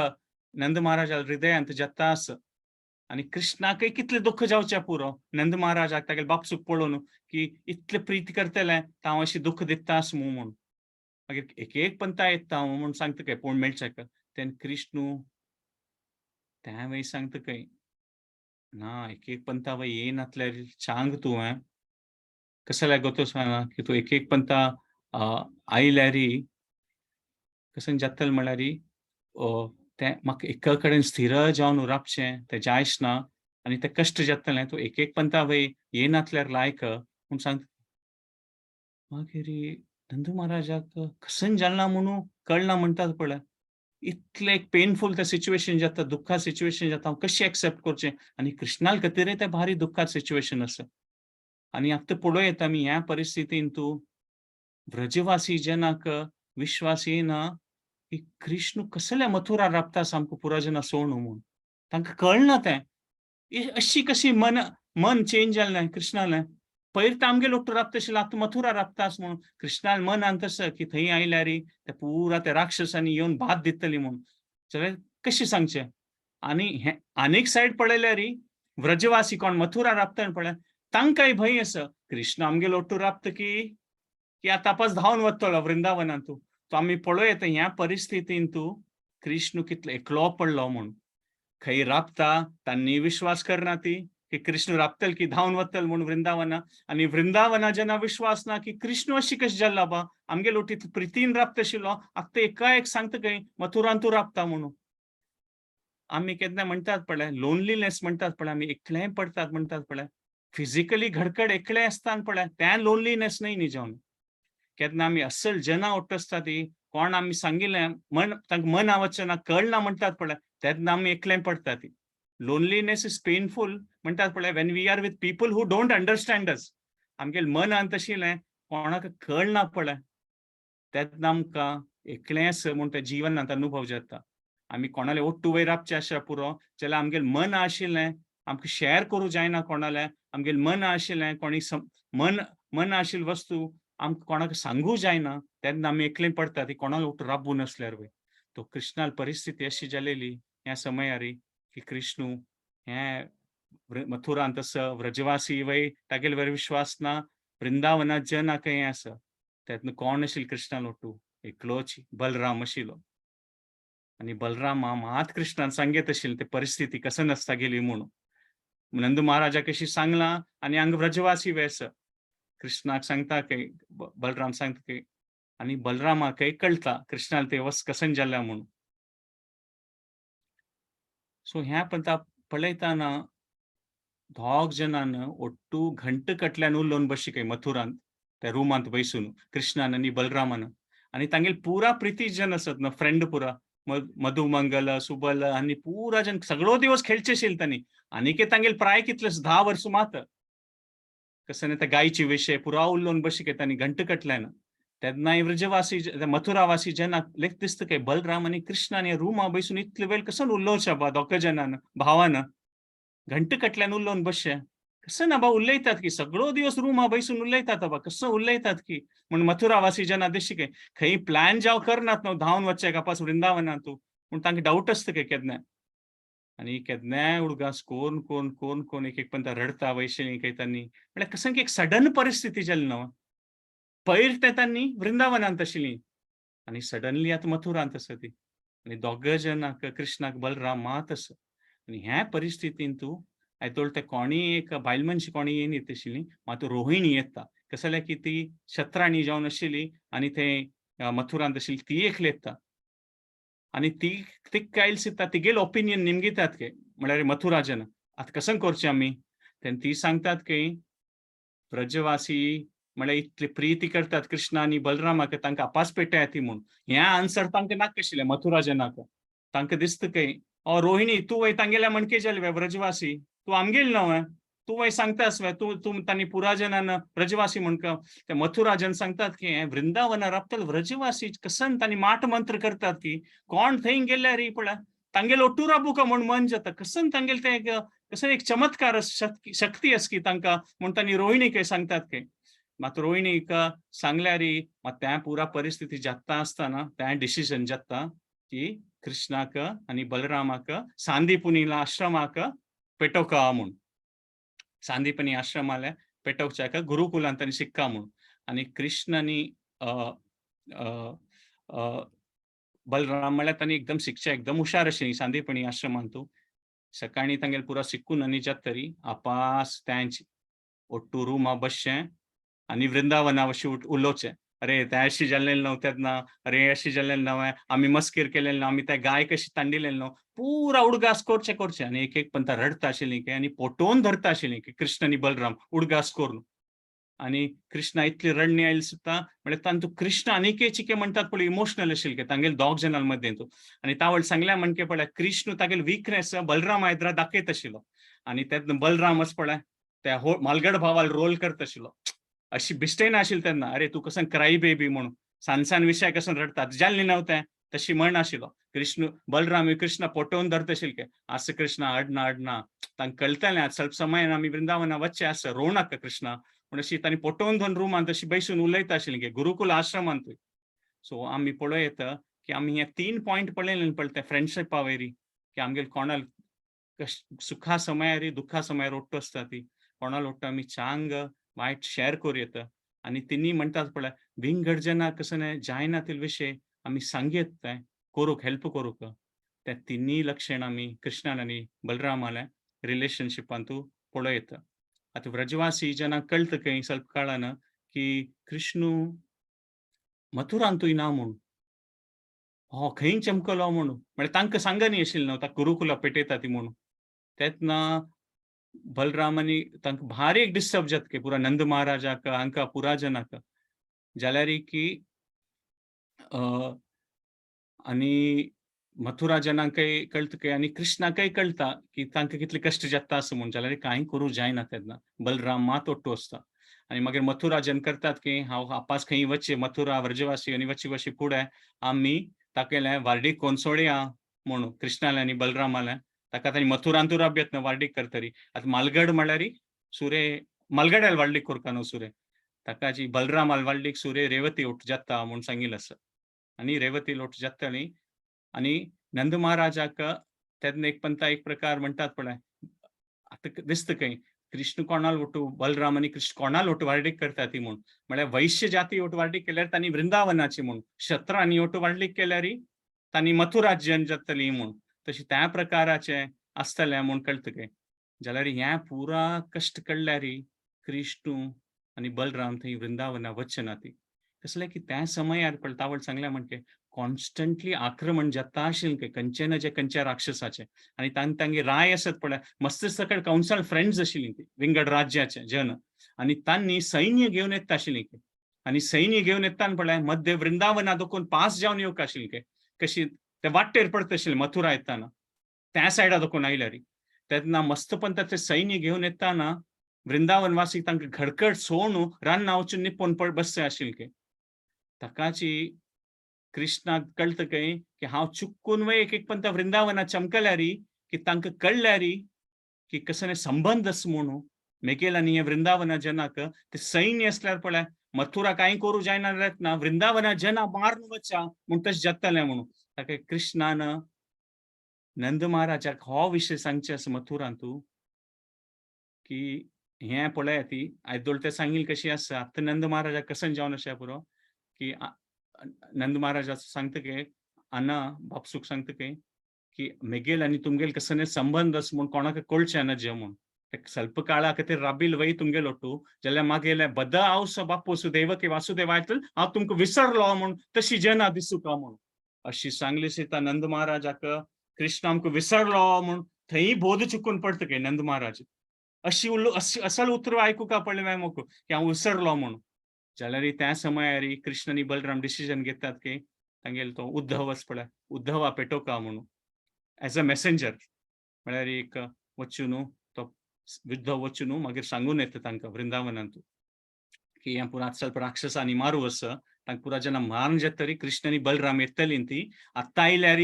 नंद महाराजा हृदयांत जाता आसा आनी कृष्णाकय कितलें दुख्ख जावचें पुरो नंद महाराजाक तागेले बापसूक पळोवन की इतले प्रीती करतले हांव अशी दुख्ख दिता आस म्हणून मागीर एक पंथा येता म्हूण सांगता काय पूण मेळचें तेन्ना कृष्णू त्या वेळी सांगता काय ना एक पंथा वय येनातल्यार सांग तूं कसं गोतो सांगा की तूं एक पंथा आयल्यारी कसन जातल म्हळ्यार तें म्हाका एका कडेन स्थिर जावन राबचें तें जायच ना आनी तें कश्ट जातलें तूं एक पंथा वय येनातल्यार लायक म्हूण सांगता मागीर नंद महाराजाक कसन जालना म्हणून कळना म्हणटात पळय इतलें एक पेनफूल तें सिच्युएशन जाता दुख्खा सिच्युएशन जाता हांव कशें एक्सेप्ट करचें आनी कृष्णाल खातीरय तें भारी दुख्खाद सिच्युएशन आसा आनी आतां पळयत आमी ह्या परिस्थितीन तूं व्रजवासी जनाक विश्वास येना की कृष्ण कसल्या मथुरा राबता सामको पुरा जना सोडून म्हणून तांकां कळना तें अशी कशी मन चेंज जालें कृष्णालें पयर तर आमगे लोक राबता आशिल्लो आतां मथुरा राबतास म्हणून कृष्णान मनांत आसा की थंय आयल्यार ते पुरा ते राक्षसांनी येवन भात दितली म्हणून जाल्यार कशें सांगचें आनी हें आनीक सायड पळयल्यार व्रजवासी कोण मथुरा राबता पळय तांकांय भंय आसा कृष्ण आमगे लोटू राबता की की आता तापास धांवन वतलो वृंदावनांत तो आमी पळयत ह्या परिस्थितींत कृष्ण कितलो एकलो पडलो म्हूण खंय राबता तांणी विश्वास करना ती की कृष्ण राबतल की धांवन वतल म्हूण वृंदावना आनी वृंदावना जेन्ना विश्वास ना की कृष्ण अशी कशी जाल्ला बा आमगे लोटी प्रितीन राबता आशिल्लो आतां एका एक सांगता खंय मथुरान तूं राबता म्हणून आम्ही केन्ना म्हणटात पळय लोनलीनेस म्हणटात पळय आमी एकले पडटात म्हणटात पळय फिजिकली घडकड एकले आसतात पळय तें लोनलीनेस न्हय न्ही जावन केन्ना आमी अस्सल जना ओट्ट आसता ती कोण आमी सांगिल्लें मन तांकां मन आवचना कळना म्हणटात पळय तेन्ना आमी एकले पडटा ती लोनलीनेस इज पेनफूल म्हणटात पळय when we are with people who don't understand us आमगेलें मन तशिलें कोणाक कळना पळय तेन्ना आमकां एकलेंच म्हूण तें जिवनांत अनुभव जाता आमी कोणाले ओट्टू वयर राबचे आसा पुरो जाल्यार आमगेलें मन आशिल्लें आमकां शेअर करूं जायना कोणाले आमगेलें मन आशिल्लें कोणी मन आशिल्ली वस्तू आमकां कोणाक सांगूं जायना तेन्ना आमी एकले पडटा ती कोणालो ओट्टू राबूं नासल्यार वय तो कृष्णाल परिस्थिती अशी जालेली ह्या समयार की कृष्णू हे मथुरांत आसा व्रजवासी वय तागेले वयर विश्वास ना वृंदावनात जन हें आसा तेन्ना कोण आशिल्लो कृष्णाल ओट्टू एकलोच बलराम आशिल्लो आणि बलरामा मात कृष्णान सांगत आशिल्लें ते परिस्थिती कसं नसता गेली म्हणून नंद महाराजा कशी सांगला आणि हांगा व्रजवासी वेस कृष्णाक सांगता की बलराम सांगता की आणि बलरामाकय कळटा कृष्णाल ते वस कसन जाल्ल्या म्हणून सो ह्या पंता पळयताना दोग जनान ಒಟ್ಟು घंट कटल्यान उलोवन बशी काय मथुरांत त्या रुमांत बैसून कृष्णान आणि बलरामान आणि तांगेल पुरा प्रिती जन असत ना फ्रेंड पुरा मधुमंगल सुबल आणि पुरा जन सगळो दिवस खेळचे आशिल्ले तांणी आनीक तांगेल प्राय कितलें 10 वर्ष मात कसं त्या गायची विशय पुरा उलोवन बशी काय तांणी घंट कटल्यान तेन्नाय व्रजवासी मथुरावासी जनाक लेख दिसता काय बलराम आणि कृष्ण आणि रुमा बैसून इतले वेळ कसं उलोवचे बा दोग जनान भावान घंट कटल्यान उलोवन बसचे कसं ना बा उलयतात की सगळो दिवस रुमा बैसून उलयतात बा कसं उलयतात की म्हण मथुरावासी जना दिसचे काय खंय प्लॅन जाव करनात न्हू धांवन वचचे कापास वृंदावनांत म्हूण तांकां डाऊट आसता काय केन्ना आणि केन्नाय उडगास कोण एक पण रडता वैशिणी काही तांणी म्हळ्यार कसं की एक सडन परिस्थिती जाली न्हू पयर ते तांणी वृंदावनांत आशिल्लीं आणि सडनली आतां मथुरांत आसा ती आणि दोग जनाक कृष्णाक बलराम मात आसा आणि ह्या परिस्थितींत हांवें told ते कोणी एक बायल मनशी कोणी येयन येत आशिल्ली मात रोहिणी येता कसं जाल्यार की ती शत्राणी जावन आशिल्ली आणि ते मथुरांत आशिल्ली ती एकली येता आणि ती काय सिद्धा तिगेल ओपिनियन निमगितात के म्हळ्यार मथुरा जन आतां कसं करचें आमी तेन्ना ती सांगतात की ब्रजवासी म्हळ्यार इतली प्रीती करतात कृष्ण आणि बलरामाक तांकां आपास पेटय ती म्हूण हें आन्सर तांकां नाका आशिल्लें मथुरा जनाक तांकां दिसता की रोहिणी तूं वय तांगेल्या मणके जाले ब्रजवासी तूं आमगेल न्हय तूं वय सांगतास वे तूं तांणी पुराजनान ब्रजवासी म्हणका ते मथुराजन सांगतात की हें वृंदावना राबतल व्रजवासी कसन तांणी माट मंत्र करतात की कोण थंय गेल्यार री पळय तांगेलो ओट्टू राबू का म्हूण मन जाता कसन तांगेल ते कसं एक चमत्कार शक्ती आस की तांकां म्हूण तांणी रोहिणीक सांगतात की मात रोहिणीक सांगल्यार मात त्या पुरा परिस्थिती जाता आसतना त्या डिसिजन जाता की कृष्णाक आणि बलरामाक सांदीपुनीला आश्रमाक पेटोवका म्हूण सांदीपनी आश्रमाले पेटोवच्याक गुरुकुलांत तांणी शिक्का म्हूण आणि कृष्ण आनी बलराम म्हळ्यार तांणी एकदम शिक्षा एकदम हुशार आशिल्लीं सांदीपणी आश्रमांत सकाळीं तांगेले पुरो शिकून आनी जातरी आपास त्यांचे ओट्टू रुमा बसचें आणि वृंदावना अशें उलोवचें अरे तें अशें जाल्लें न्हू तेन्ना अरे अशें जाल्लें न्हय आमी मस्कीर केलें न्हू आमी तें गाय कशी तांडिल्लें न्हू पुरा उडगास करचें आनी एक पण रडता आशिल्लीं की आनी पोटोवन धरता आशिल्लीं की कृष्ण आनी बलराम उडगास करून आणि कृष्णा इतली रडणी आयली सुद्दां म्हळ्यार तांतू कृष्ण आनीक चिके म्हणटात पळय इमोशनल आशिल्ले की तांगेले दोग जनां मदें आनी तावळ सांगल्या म्हणके पळय कृष्ण तागेले विकनेस बलराम आयद्रा दाखयत आशिल्लो आनी तेन्ना बलराम आस पळय त्या मालगड भावाल रोल करता आशिल्लो अशी बिश्टेय नाशिल्ली तेन्ना अरे तूं कसं क्राय बेबी म्हणून सानसान विशय कसं रडतात जाल्ली नव्हतें तशी म्हण आशिल्लो कृष्ण बलराम कृष्ण पोटोवन धरता आशिल्ले के आस कृष्णा अडना तांकां कळटलें स्वल्प समयान आमी वृंदावना वचचे आसा रोवं नाका कृष्णा म्हण अशी तांणी पोटोवन धरून रुमांत अशी बैसून उलयता आशिल्लीं गे गुरुकुल आश्रमांत सो आमी पळयत की आमी हे 3 पॉयंट पळयले पळय ते फ्रेंडशिपा वयरी की आमगेले कोणाल सुखा समयार दुखा समयार ओट्टू आसता ती कोणाल ओट्टू आमी चांग वायट शेअर करूं येता आणि तिनी म्हणतात पळय विंग गर्जना कसं जायनातील विषय आम्ही सांगेत करूक हेल्प करूक त्या तिन्ही लक्षण आम्ही कृष्णान आणि बलरामाला रिलेशनशिपान तू पळयत. आता व्रजवासी जना कळतं काही ಸ್ವಲ್ಪ काळानं की कृष्णू मथुरांतूय ना म्हणून हो खंय चमकलो म्हणून म्हणजे तांकां सांगनी आशिल्लें न्हू ताका गुरुकुला पेटयता ती म्हणून तेतना बलरामानी तांकां भारी एक डिस्टर्ब जातके पुरा नंद महाराजाक हांकां पुरा जनाक जाल्यार की आणि मथुरा जनांकय कळतके आणि कृष्णाकय कळटा की तांकां कितले कश्ट जाता असं म्हणून जाल्यार कांय करूं जायना तेन्ना बलराम मात ओट्टू आसता आणि मागीर मथुरा जन करतात की हांव आपास खंय वचचे मथुरा व्रजवासी आनी वची वची फुडें आमी ताकेले वार्डीक कोणसोडया म्हणून कृष्णाले आनी बलरामाले ताका तांणी मथुरांतू राबयत वार्डीक करतरी आतां मालगड म्हळ्यार सुरे मालगड्याल वार्डीक कोरका न्हू सुरे ताका जी बलराम वार्डीक सुरे रेवती ओट जाता म्हणून सांगिल्लें आसा आणि रेवती लोट जातली आणि नंद महाराजाक तेन्ना एक पंथा एक प्रकार म्हणटात पळय आता दिसता खंय कृष्ण कोणाल ओटू बलराम आनी कृष्ण कोणाल ओटू वार्डीक करता ती म्हूण म्हळ्यार वैश्य जाती ओट वार्डीक केल्यार तांणी वृंदावनाची म्हूण क्षत्रांनी ओट वार्डीक केल्यार तांणी मथुराज्यन जातली म्हूण तशी त्या प्रकाराचे आसतलें म्हूण कळटा खंय जाल्यार ह्या पुरा कश्ट कळल्यार कृष्ण आनी बलराम थंय वृंदावना वचना ती कसले की त्या समयार पळतावळ सांगल्या म्हणके कॉन्स्टंटली आक्रमण जाता आशिल्लें के खंयचे जे खंयच्या राक्षसाचे आणि तांगे राय आसत पळय मस्त सकळ काउन्सल फ्रेंड्स आशिल्लीं ती विंगड राज्याचे जन आणि तांणी सैन्य घेवन येता आशिल्लीं के आणि सैन्य घेवन येताना पळय मध्य वृंदावना दोकून पास जावन येवंक आशिल्लें के कशी ते वाटेर पडता आशिल्लें मथुरा येताना त्या सायडा दोकून आयल्यार तेन्ना मस्तपंताचे सैन्य घेवन येताना वृंदावनवासी तांकां घडकड सोडून रान वचून निप्पोन बसचे आशिल्ले के ताकाची कृष्णाक कळटा खंय की हांव चुकून एक एक पंत वृंदावनात चमकल्यार की तांकां कळल्यार की कसले संबंध आसा म्हणून मेकेल आनी हे वृंदावना जनाक ते सैन्य असल्यार पळय मथुरा कांय करूं जायना ना वृंदावना जना मारून वचा म्हूण तशें जातलें म्हणून ताका कृष्णान नंद महाराजाक हो विशय सांगचे आसा मथुरांतू की हे पळय ती आयदोळ ते सांगिल्ली कशी आसा आतां नंद महाराजाक कसन जावन अशें पुरो की नंद महाराज सांगता के अना बापसूक सांगता के की मेगेल आनी तुमगेल कसने संबंध आसा म्हूण कोणाक कळचें ना जे म्हूण ಸ್ವಲ್ಪ काळा खातीर राबिल वय तुमगेल ओटू जाल्यार मागेले बद हांव सो बापूस देवकी वासुदेव आयतल हांव तुमकां विसरलो म्हूण तशी जना दिसूका म्हूण अशी सांगली सीता नंद महाराजाक कृष्ण आमकां विसरलो म्हूण थंय बोध चुकून पडटा के नंद महाराज अशी असल उतर आयकूंक पडलें मोको की हांव विसरलो म्हूण जाल्यार त्या समयार कृष्ण आनी बलराम डिसिजन घेतात की तांगेलो तो उद्धव आसा पळय उद्धवा पेटोवका म्हणून एज अ मेसेंजर म्हळ्यार एक वचून तो उद्धव वचून मागीर सांगून येता तांकां वृंदावनांत की हें पुरा ಸ್ವಲ್ಪ राक्षसांनी मारूं आसा तांकां पुरा जना मारून जेतरी कृष्ण आनी बलराम येतलीं ती आत्तां आयल्यार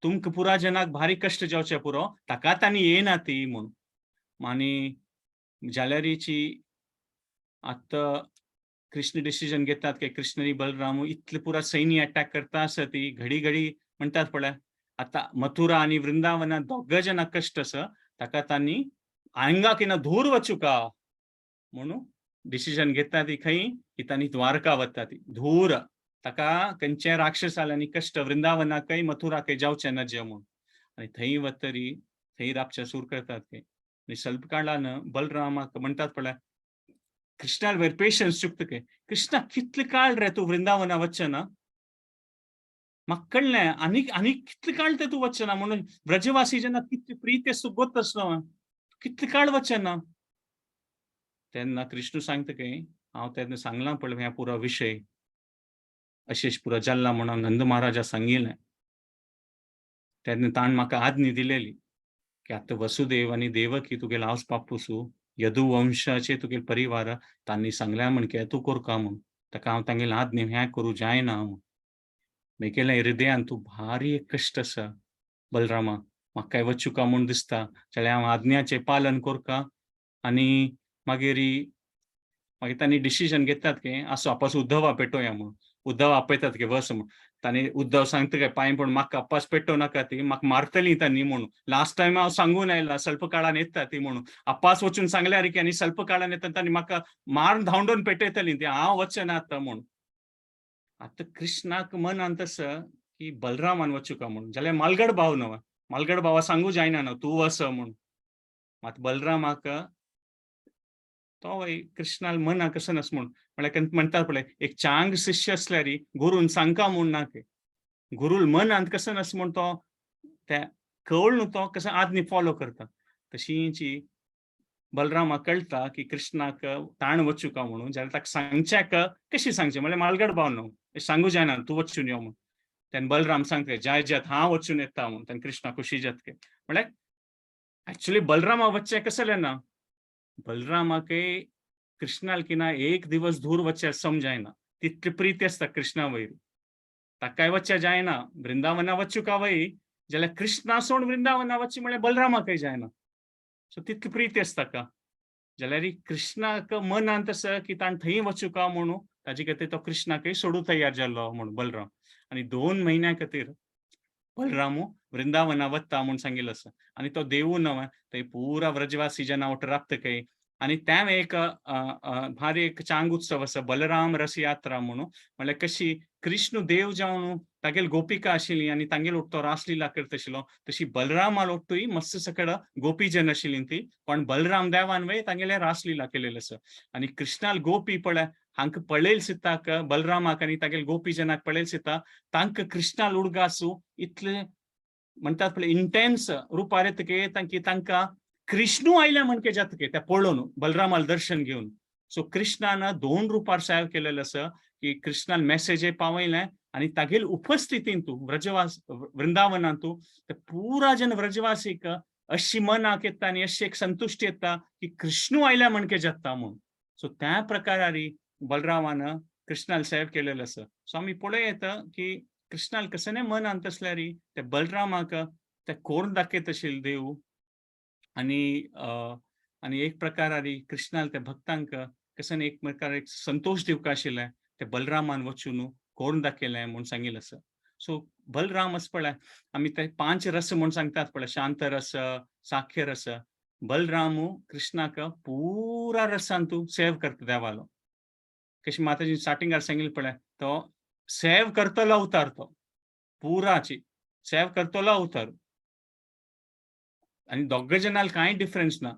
तुमकां पुरा जनाक भारी कश्ट जावचे पुरो ताकाच आनी येयना ती म्हूण आनी जाल्यारीची आत्तां कृष्ण डिसिजन घेतात की कृष्ण आणि बलराम इतले पुरा सैन्य अटॅक करता आसा ती घडी घडी म्हणटात पळय आता मथुरा आणि वृंदावनात दोग जना कश्ट आसा ताका तांणी हांगा किना धूर वचूका म्हणून डिसिजन घेता ती खंय की तांणी द्वारका वता ती धूर ताका खंयचे राक्षस आले आनी कश्ट वृंदावनाकय मथुराकय जावचे ना जे म्हूण आनी थंय वतरी थंय राबचे सूर करतात ते आनी ಸ್ವಲ್ಪ काळान बलरामाक म्हणटात पळय कृष्णाल वेर पेशन्स चुकता के कृष्णा कितले काळ रे तू वृंदावना वचना म्हाका कळ्ळें आनी कितले काळ ते तू वचना म्हणून ब्रजवासी जना कितली प्रीती आसा गोत आसलो कितले काळ वचना तेन्ना कृष्ण सांगता के हांव तेन्ना सांगलां पळय ह्या पुरा विशय अशें पुरा जाल्ला म्हणून नंद महाराजा सांगिल्लें तेन्ना ताणें म्हाका आज्ञा दिलेली की आतां वसुदेव आनी देवकी तुगेलो आवज बापूसू यदुवंशाचे तुगेले परिवार तांणी सांगल्या म्हणके तूं करता म्हूण ताका हांव तांगेले आज्ञा हें करूं जायना म्हूण मेगेले हृदयान तूं भारी एक कश्ट आसा बलरामा म्हाका काय वचूका म्हूण दिसता जाल्यार हांव आज्ञाचें पालन करता आनी मागीर मागीर तांणी डिसिजन घेतात की आसो आपास उद्धवा पेटोवया म्हूण उद्धव आपयतात की वस म्हूण तांणी उद्धव सांगता काय पांय पडून म्हाका आपास पेटोव नाका ती म्हाका मारतली तांणी म्हणून लास्ट टायम हांव सांगून आयला ಸ್ವಲ್ಪ काळान येता ती म्हणून आपास वचून सांगल्यार की आनी ಸ್ವಲ್ಪ काळान येता तांणी म्हाका मारून धांवडोवन पेटयतली ती हांव वचना आतां म्हूण आता कृष्णाक मन अंतस की बलरामान वचू का म्हणून जाल्यार मालगड भाव न्हू मालगड भावा सांगू जायना न्हू तूं वस म्हणून मात बलरामाक तो कृष्णाल मना कसं नस म्हणून म्हळ्यार म्हणतात पळय एक चांग शिष्य असल्यार गुरून सांगता म्हूण ना गुरुल मन अंत कसं नस म्हूण तो त्या कळ्ळ न्हू तो कसं आदनी फॉलो करता तशींची बलरामाक कळटा की कृष्णाक ताण वचूं का म्हणून जाल्यार ताका सांगच्याक कशी सांगचें म्हळ्यार मालगड भाव न्हू सांगू जायना तूं वचून यो म्हणून तेन्ना बलराम सांगता जय जत हांव वचून येता म्हणून तेन्ना कृष्णा खुशी जातके म्हळ्यार एक्चुअली बलरामा वच्चें कसं जालें बलरामाक कृष्णाल किना एक दिवस दूर वच्चे समजायना तितली प्रीती आसता कृष्णा वयर ताका काय वच्चे जायना वृंदावना वचूं का वय जाल्यार कृष्णा सोड वृंदावना वचचें म्हळ्यार बलरामाकय जायना सो तितली प्रीती आसता ताका जाल्यार कृष्णाक मन अंत आसा की ताण थंय वचूं का म्हणून ताजे खातीर तो कृष्णाकय सोडूं तयार जाल्लो म्हणून बलराम आनी 2 म्हयन्या खातीर बलरामू वृंदावना वत्ता म्हणून सांगिल्लो आसा आनी तो देवूळ न्हय थंय पुरा व्रजवासी जना वट राबतकय आनी त्या एक भारी एक चांग उत्सव आसा बलराम रस यात्रा म्हणून म्हळ्यार कशी कृष्ण देव जावन तागेल गोपिका आशिल्ली आनी तांगेल तो रासलीला करता आशिल्लो तशी बलरामाल ओट्टूय मस्त सकड गोपी जन आशिल्लीं ती पण बलराम देवान वय तांगेले रासलीला केलेले आसा आनी कृष्णाल गोपी पळय हांका पळयल सिताक बलरामाक आनी तागेल गोपी जनाक पळयल सिता तांकां कृष्णाल उडगासू इतले म्हणतात पळय इंटेन्स रुपार येतके तांकी तांकां कृष्णू आयल्या म्हणके जातके त्या पळोवन बलरामाल दर्शन घेवन सो कृष्णान 2 रुपार सेव केलेले आसा की कृष्णान मेसेज पावयलें आनी तागेल उपस्थितींतू व्रजवास वृंदावनांतू ते पुरा जन व्रजवासीक अशी मनाक येता आनी अशी एक संतुश्टी येता की कृष्णू आयल्या म्हणके जाता म्हणून सो त्या प्रकारारी बलरामान कृष्णाल सेव केलेले आसा सो आमी पळय येता की कृष्णाल कसं मन अंत असल्यार ते बलरामाक ते कोरून दाखयत आशिल्ले देव आनी एक प्रकारारी कृष्णाल त्या भक्तांक कसं एक प्रकार एक संतोष दिवका आशिल्लें ते बलरामान वचून कोरून दाखयलें म्हणून सांगिल्लें आसा सो बलराम आस पळय आमी ते 5 रस म्हणून सांगतात पळय शांत रस साख्य रस बलरामू कृष्णाक पुरा रसांतू सेव करता देवालो कशी माताजी स्टार्टिंगार सांगिल्लें पळय तो सेव करतलो अवतार तो पुराची सेव करतलो अवतार आनी दोग जनाल कांय डिफरन्स ना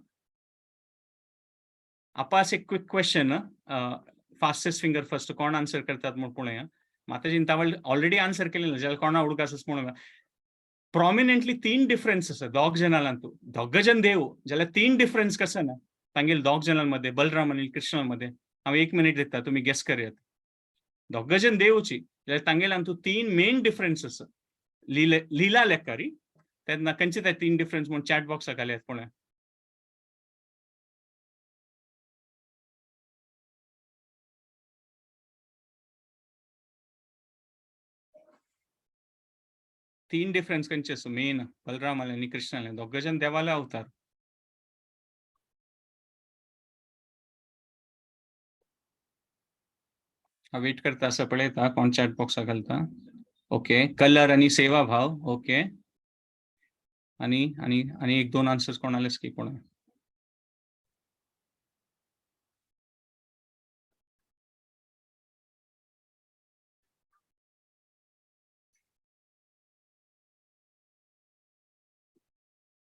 आपास एक quick question fastest finger first कोण आन्सर करतात म्हणून पळोवया माताजीन तावळ ऑलरेडी आन्सर केलेलें जाल्यार कोणा उडकास म्हणून प्रॉमिनेंटली 3 डिफरन्स आसा दोग जनालांतू दोग जन देव जाल्यार 3 डिफरन्स कसो ना तांगेल दोग जनाल मध्ये बलराम आनी कृष्ण मध्ये हांव 1 मिनिट दिता तुमी गेस करात दोग जन देवची जाल्यार तांगेलांतू 3 मेन डिफरन्स आसा लीला लेखारी तेन्ना खंयचे ते 3 डिफरन्स म्हणून चॅट बॉक्साक घाल्यात पळय तीन डिफरन्स खंयचे आसा मेन बलराम आनी कृष्ण दोग जन देवाले अवतार वेट करता असं पळयता कोण चॅट बॉक्साक घालता ओके कलर आणि सेवा भाव ओके आणि आणि आणि 1-2 आन्सर्स कोणाले स्किप कोण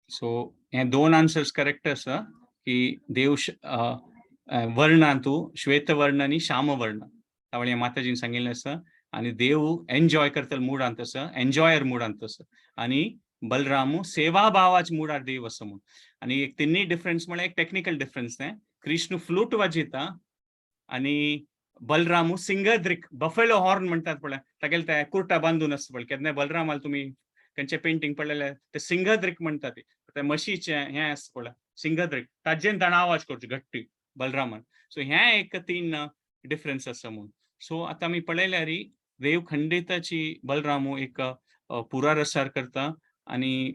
सो हे 2 आन्सर्स करेक्ट आसा की देव वर्णांतू श्वेत वर्ण आणि श्याम वर्ण त्यावेळी माताजीन सांगिल्लें आसा आणि देव एन्जॉय करतल मुडांत आसा एन्जॉयर मुडांत आसा आणि बलरामू सेवा भावाच मुडार देव आसा म्हणून आणि एक तिन्ही डिफरन्स म्हळ्यार एक टेक्निकल डिफरन्स ते कृष्ण फ्लूट वाजयता आणि बलरामू सिंगद्रिक बफेलो हॉर्न म्हणतात पळय तागेले ते कुर्ता बांधून आसता पळय केन्ना बलरामाल तुमी खंयचे पेंटिंग पळयलें ते सिंगद्रिक म्हणटा ते म्हशीचे हे आसता पळय सिंगद्रिक ताजेन ताणें आवाज करचो घट्टी बलरामान सो हे एक 3 डिफरन्स आसा म्हणून सो आतां आमी पळयल्यार देव खंडिताची बलरामू एक पुरा रसार करता आणि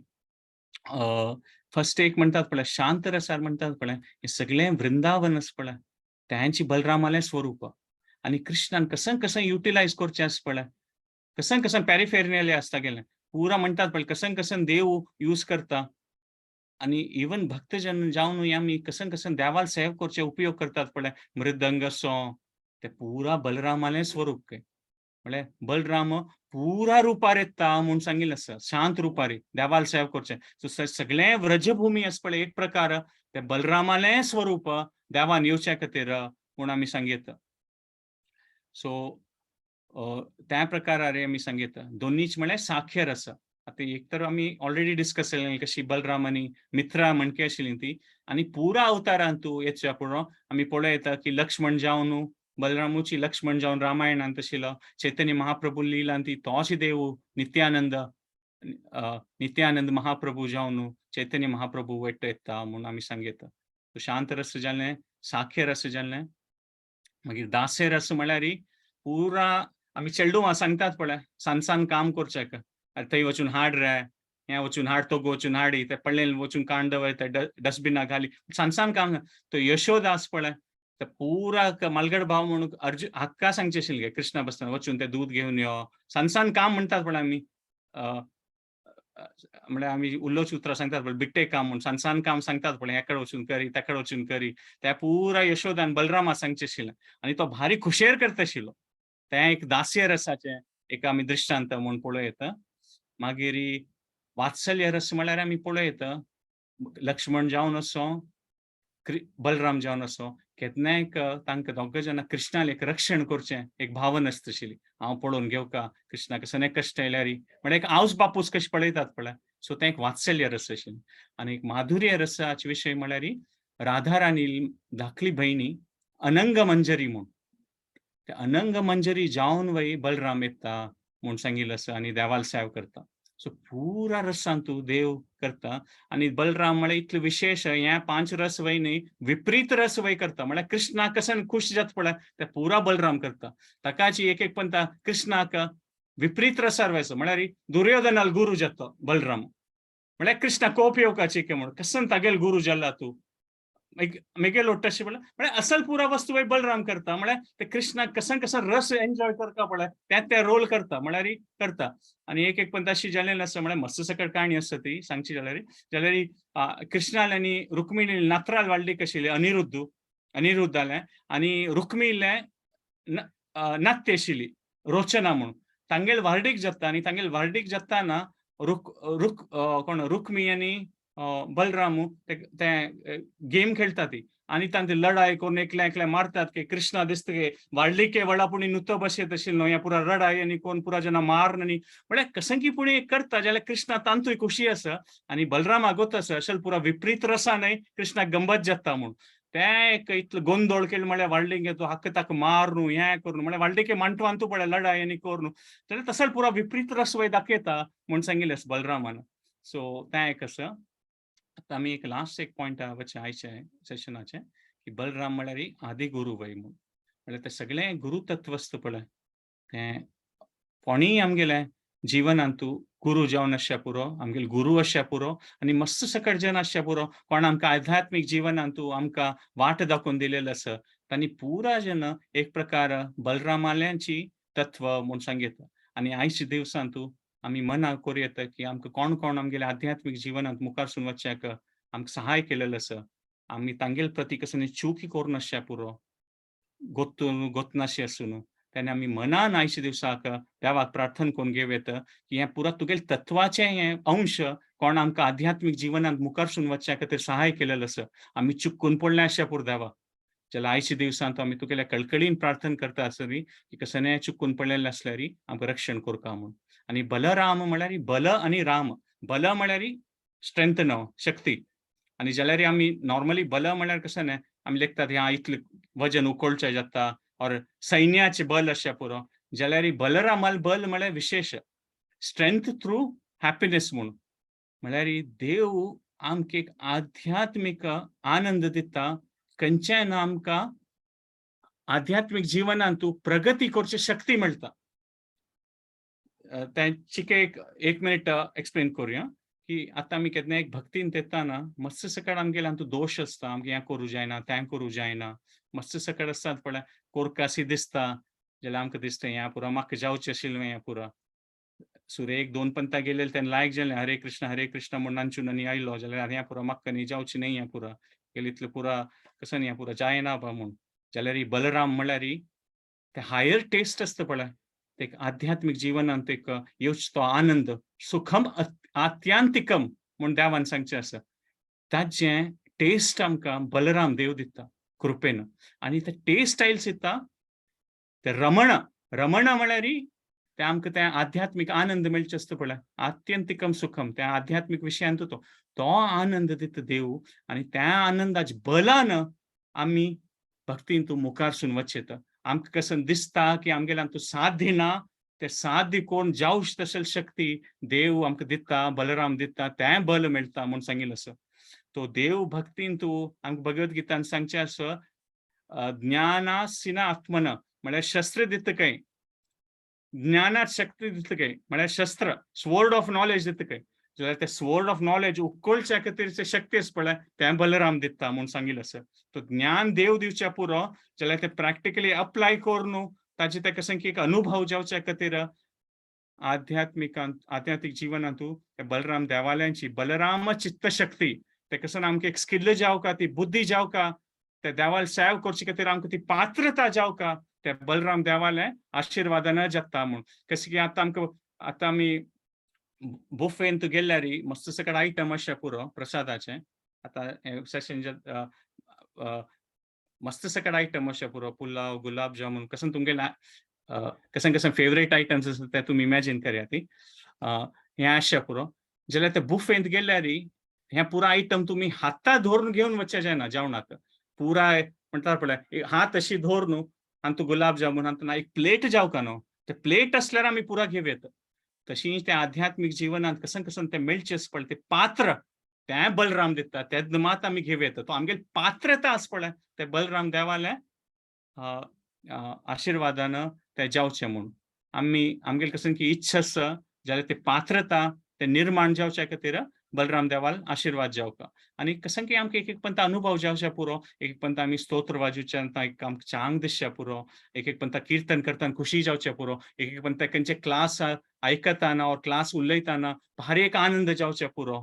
फर्स्ट एक म्हणतात पळय शांत रसार म्हणतात पळय हे सगळें वृंदावन आसा पळय त्यांची बलरामालें स्वरूप आणि कृष्णान कसं कसं युटिलायज करचें आसता पळय कसं कसं पॅरिफेरनेले आसता गेलें पुरा म्हणतात पळय कसं कसं देव यूज करता आणि इवन भक्तजन जावन आमी कसं कसं देवाल सेव करचे उपयोग करतात पळय मृदंग सो ते पुरा बलरामालें स्वरूप काय म्हळ्यार बलराम पुरा रुपार येता म्हूण सांगिल्लें आसा, शांत रुपारी देवाल सेवा करचें. सो सगळें व्रजभुमी आसा पळय एक प्रकार ते बलरामालें स्वरूप देवान येवचे खातीर म्हूण आमी सांगीत. सो त्या प्रकारान आमी सांगीत दोनीच म्हळ्यार साखर आसा. आतां एक तर आमी ऑलरेडी डिस्कस केलें कशी बलराम आनी मित्रा म्हणके आशिल्लीं ती, आनी पुरा अवतारांत तूं येच्या पुरो आमी पळयता की लक्ष्मण जावन बलरामूची लक्ष्मण जावन रामायणांत आशिल्लो, चैतन्य महाप्रभू लिहिलां ती तोच देव नित्यानंद महाप्रभू जावन चैतन्य महाप्रभू वेट्ट येता म्हूण आमी सांगीत. शांत रस जालें, साखर रस जालें, मागीर दासे रस म्हळ्यार पुरा आमी चेडूं सांगतात पळय सान काम करचें थंय वचून हाड रे, हें वचून हाड, तो वचून हाडी, ते पडलें वचून कांड दवर ते डस्टबिनाक घाली, सान काम. तो यशोदा आसा पळय ते पुरा मालगड भाव म्हणून अर्जुन हक्का सांगचे आशिल्ले कृष्णा बसताना वचून ते दूध घेवन यो, सान काम म्हणटात पळय आमी म्हळ्यार आमी उलोवची उतरां सांगतात पळय बिट्टे काम म्हूण सान काम सांगतात पळय हेकडे वचून करी तेकडे वचून करी, ते पुरा यशोदान बलरामा सांगचे आशिल्लें आनी तो भारी खुशेर करता आशिल्लो. तें एक दास्य रसाचें एक आमी दृश्टांत म्हूण पळयत. मागीर वात्सल्य रस म्हळ्यार आमी पळयत लक्ष्मण जावन असो बलराम जावन असो केन्नायक तांकां दोग जाणां कृष्णाल एक रक्षण करचें एक भावना आसता आशिल्ली. हांव पळोवन घेवका कृष्णाक कसले कश्ट येयल्यार म्हळ्यार एक आवज बापूस कशें पळयतात पळय, सो तें एक वात्सल्य रस आशिल्लें. आनी एक माधुर्य रसाचे विशय म्हळ्यार राधा राणी धाकली भयणी अनंग मंजरी म्हूण ते अनंग मंजरी जावन वय बलराम येता म्हूण सांगिल्लें आसा आनी देवाल सेवा करता. सो पुरा रसान तूं देव करता आनी बलराम म्हळ्यार इतलें विशेश हे 5 रस वय न्ही विपरीत रस वय करता म्हळ्यार कृष्णाक कसन खूश जाता पळय ते पुरा बलराम करता. ताकाची एक पंता कृष्णाक विपरीत रसार वयसो म्हळ्यार दुर्योधनाल गुरू जाता बलराम. म्हळ्यार कृष्णा कोप येवपाची म्हूण कसन तागेल गुरू जाल्ला तूं मेगेलो तशें म्हळ्यार असल पुरा वस्तू वय बलराम करता म्हळ्यार ते कृष्णाक कसन रस एन्जॉय करता पळय ते रोल करता म्हळ्यार करता. आनी एक पंत अशी जाल्लें आसा म्हळ्यार मस्त सकट काणी आसता ती सांगची जाल्यार कृष्णाल आनी रुक्मिणी नात्राल वाडलीक आशिल्ले अनिरुद्ध जालें आनी रुक्मिणीलें नात्य आशिल्ली रोचना म्हूण तांगेल वार्डीक जाता आनी तांगेल वार्डीक जाताना रुक्मी आनी बलरामू ते गेम खेळटा ती आनी तांचे लढाई करून एकले मारतात की कृष्णा दिसता की वाडलिके वडापुणी नुत बसयत आशिल्लो ह्या पुरा लढाई आनी कोण पुरा जना मारन आनी म्हळ्यार कसंकी पुणी करता जाल्यार कृष्णा तांतूय खुशी आसा आनी बलराम आगोत आसा अशें पुरा विपरीत रसानय कृष्णाक गंमत जाता म्हूण ते इतलो गोंदोळ केलो म्हळ्यार वाडलिके तूं हक्क ताका मार न्हू हें कर न्हू म्हळ्यार वाडलिके मांटवान तूं पळय लढाई आनी कर न्हू जाल्यार तसो पुरा विपरीत रस वय दाखयता म्हूण सांगिल्लें आसा बलरामान. सो तें एक आसा. आतां आमी एक लास्ट एक पॉयंट वचचें आयचे सेशनाचे की बलराम म्हळ्यार आदी गुरू वय म्हूण म्हळ्यार ते सगळें गुरू तत्व आसता पळय तें कोणीय आमगेलें जिवनांत तूं गुरू जावन आसचें पुरो आमगेलो गुरू आसचें पुरो आनी मस्त सकट जन आसचें पुरो कोण आमकां आध्यात्मीक जिवनांत तूं आमकां वाट दाखोवन दिलेलो आसा तांणी पुरा जन एक प्रकार बलरामाल्यांची तत्व म्हूण सांगीत आनी आयच्या दिवसांत तूं आमी मना करूं की आमकां कोण आमगेल्या आध्यात्मीक जिवनांत मुखारसून वचच्याक आमकां सहाय केलेलो आसा आमी तांगेल प्रती कसली चुकी करूं नासचें पुरो गोतनाशें आसून तेन्ना आमी मनान आयच्या दिवसाक देवाक प्रार्थना करून घेवयेत की हें पुरा तुगेल तत्वाचें हें अंश कोण आमकां आध्यात्मीक जिवनांत मुखारसून वचच्या खातीर सहाय केलेलो आसा आमी चुकून पडलें आसचें पुरो देवा जाल्यार आयच्या दिवसांत आमी तुगेल्या कळकळीन प्रार्थना करता आसतली की कसलें चुकून पडलेलें आसल्यार आमकां रक्षण करता म्हूण. आनी बलराम म्हळ्यार बल आनी राम बल म्हळ्यार स्ट्रेंथ शक्ती आनी जाल्यार आमी नॉर्मली बल म्हळ्यार कशें न्हय आमी लेखतात ह्या इतलें वजन उखोळचें जाता और सैन्याचें बल आसचें पुरो जाल्यार बलरामाल बल म्हळ्यार विशेश स्ट्रेंथ थ्रू हॅपिनेस म्हूण म्हळ्यार देव आमकां एक आध्यात्मीक आनंद दिता खंयचेय आमकां आध्यात्मीक जिवनांत तूं प्रगती करची शक्ती मेळटा. चिके एक मिनिट एक्सप्लेन करूया की आतां आमी केन्ना एक भक्तीन तेताना मस्त सकट आमगेले हातूं दोश आसता आमकां हें करूं जायना तें करूं जायना मस्त सकट आसतात पळय कोरकासी दिसता जाल्यार आमकां दिसता हें पुरो म्हाका जावचें आशिल्लें हें पुरो सुरे एक 2 पंता गेलेले तेन्ना लायक जालें हरे कृष्ण म्हूण नांचून आनी आयलो जाल्यार हें पुरो म्हाका न्ही जावचें न्ही हें पुरो गेले इतलें पुरा कसो हें पुरो जायना म्हूण जाल्यार बलराम म्हळ्यार ते हायर टेस्ट आसता पळय ते आध्यात्मिक जीवनांत एक येवच तो आनंद सुखम आत्यांतिकम म्हूण देवान सांगचें आसा ताजें टेस्ट आमकां बलराम देव दिता कृपेन आनी ते टेस्ट आयल्स दिता ते रमण म्हळ्यार ते आमकां ते आध्यात्मिक आनंद मेळचे आसता पळय आत्यंतिकम सुखम त्या आध्यात्मिक विशयांत तो आनंद दिता देव आनी त्या आनंदाच्या बलान आमी भक्तींतू मुखारसून वचयता आमकां कसं दिसता की आमगेल्यान तूं साथ दिना ते साध्य कोण जावंच तशें शक्ती देव आमकां दिता बलराम दिता तें बल मेळटा म्हूण सांगिल्लें आसा तो देव भक्तींतू आमकां भगवत गीतान सांगचें आसा ज्ञानासिना आत्मन म्हळ्यार शस्त्र दितकय ज्ञानात शक्ती दितकय म्हळ्यार शस्त्र स्वॉर्ड ऑफ नॉलेज दितकय जाल्यार ते स्वॉर्ड ऑफ नॉलेज उखलच्या खातीरचे शक्ती आसा पळय तें बलराम दिता म्हूण सांगिल्लें आसा तो ज्ञान देव दिवच्या पुरो जाल्यार ते प्रॅक्टिकली अप्लाय करून ताचे ताका सांग एक अनुभव जावच्या खातीर आध्यात्मिक जिवनांतू ते बलराम देवालयांची बलराम चित्त शक्ती ते कसं आमकां एक स्किल्ल जावका ती बुद्धी जावका ते देवाल सेव करचे खातीर आमकां ती पात्रता जावका ते बलराम देवाले आशिर्वादान जाता म्हूण कशें की आतां आमी बुफेंत गेल्यार मस्त सकट आयटम आसचे पुरो प्रसादाचे आतां सेशन मस्त सकट आयटम आसचे पुरो पुलाव गुलाब जामुन कसं तुमगेले कसं फेवरेट आयटम्स आसा ते तुमी इमॅजिन करात हें आसचे पुरो जाल्यार ते बुफेंत गेल्यार हे पुरो आयटम तुमी हाता धरून घेवन वचचे जायना जेवणाक पुराय म्हणटा पळय हात अशी धर न्हू आनी तूं गुलाब जामुन आनी एक प्लेट जावका न्हू ते प्लेट असल्यार आमी पुरा घेवं येता तशींच त्या आध्यात्मिक जिवनांत कसं ते मेळचें पळय ते पात्र तें बलराम दिता तेद मात आमी घेवं येता तो आमगेली पात्रता आसा पळय ते बलराम देवाले आशिर्वादान ते जावचें म्हूण आमगेली कसं की इच्छा आसा जाल्यार ते पात्रता ते निर्माण जावच्या खातीर बलराम देवाल आशिर्वाद जावका आनी कसं की आमकां एक पंत अनुभव जावचे पुरो एक पंत आमी स्तोत्र वाजोवचे आमकां चांग दिसचे पुरो एक पंत कीर्तन करतना खुशी जावचे पुरो एक पंत खंयचे क्लास आयकताना और क्लास उलयताना भारी एक आनंद जावचे पुरो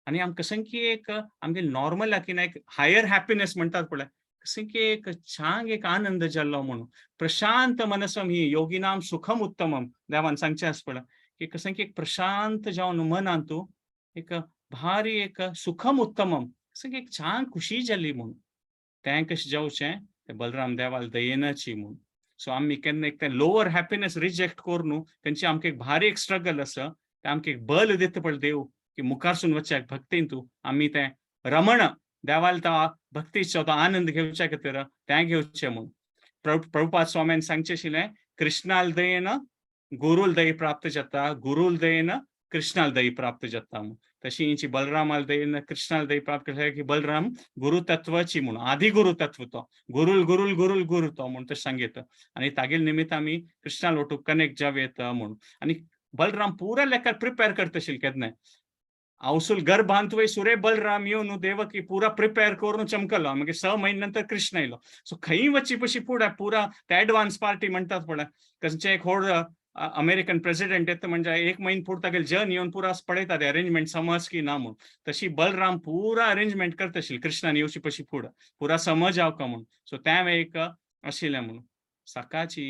आनी आमकां कसं की एक आमगे नॉर्मल एक हायर हॅपीनेस म्हणटात पळय कसं की एक छान एक आनंद जाल्लो म्हणून प्रशांत मनसम ही योगिनाम सुखम उत्तमम देवान सांगचें आसा पळय की कसं की एक प्रशांत जावन मनांतू एक भारी एक सुखम उत्तमम कसं की एक छान खुशी जाल्ली म्हणून तें कशें जावचें ते बलराम देवाल दयेनाची म्हणून सो आमी केन्ना एक लोअर हॅपीनेस रिजेक्ट करून न्हू तेंची आमकां एक भारी एक स्ट्रगल आसा ते आमकां एक बल दिता पळय देव की मुखारसून वचचे भक्तींतू आमी ते रमण देवाल तो भक्तीचो तो आनंद घेवच्या खातीर तें घेवचें म्हूण प्रभुपाद स्वामीन सांगचें आशिल्लें कृष्णाल दयेन गुरुल दय प्राप्त जाता गुरुल दयेन कृष्णाल दय प्राप्त जाता म्हूण तशी हिंची बलरामाल दयेन कृष्णाल दय प्राप्त जाता की बलराम गुरु तत्वाची म्हूण आदी गुरु तत्व तो गुरुल गुरुल गुरुल गुरु तो म्हूण तशें सांगिता आनी तागेले निमित्त आमी कृष्णाल वटू कनेक्ट जाव येता म्हूण आनी बलराम पुरा लेकार प्रिपेर करता आशिल्लो केन्नाय अवसूल गर्भांत वय सुरे बलराम येवन देवकी पुरा प्रिपेर करून चमकलो मागीर 6 महिने नंतर कृष्ण येयलो सो खंय वची पशी फुडें पुरा ते एडवान्स पार्टी म्हणटात पळय खंयचे एक व्हड अमेरिकन प्रेसिडेंट येता म्हणजे 1 महिने फुडें तागेले जन येवन पुरा पळयता ते अरेंजमेंट समज की ना म्हूण तशी बलराम पुरा अरेंजमेंट करता आशिल्ली कृष्णान येवची पशी फुडें पुरा समज जावका म्हूण सो त्या वेळेक आशिल्लें म्हूण सकाळची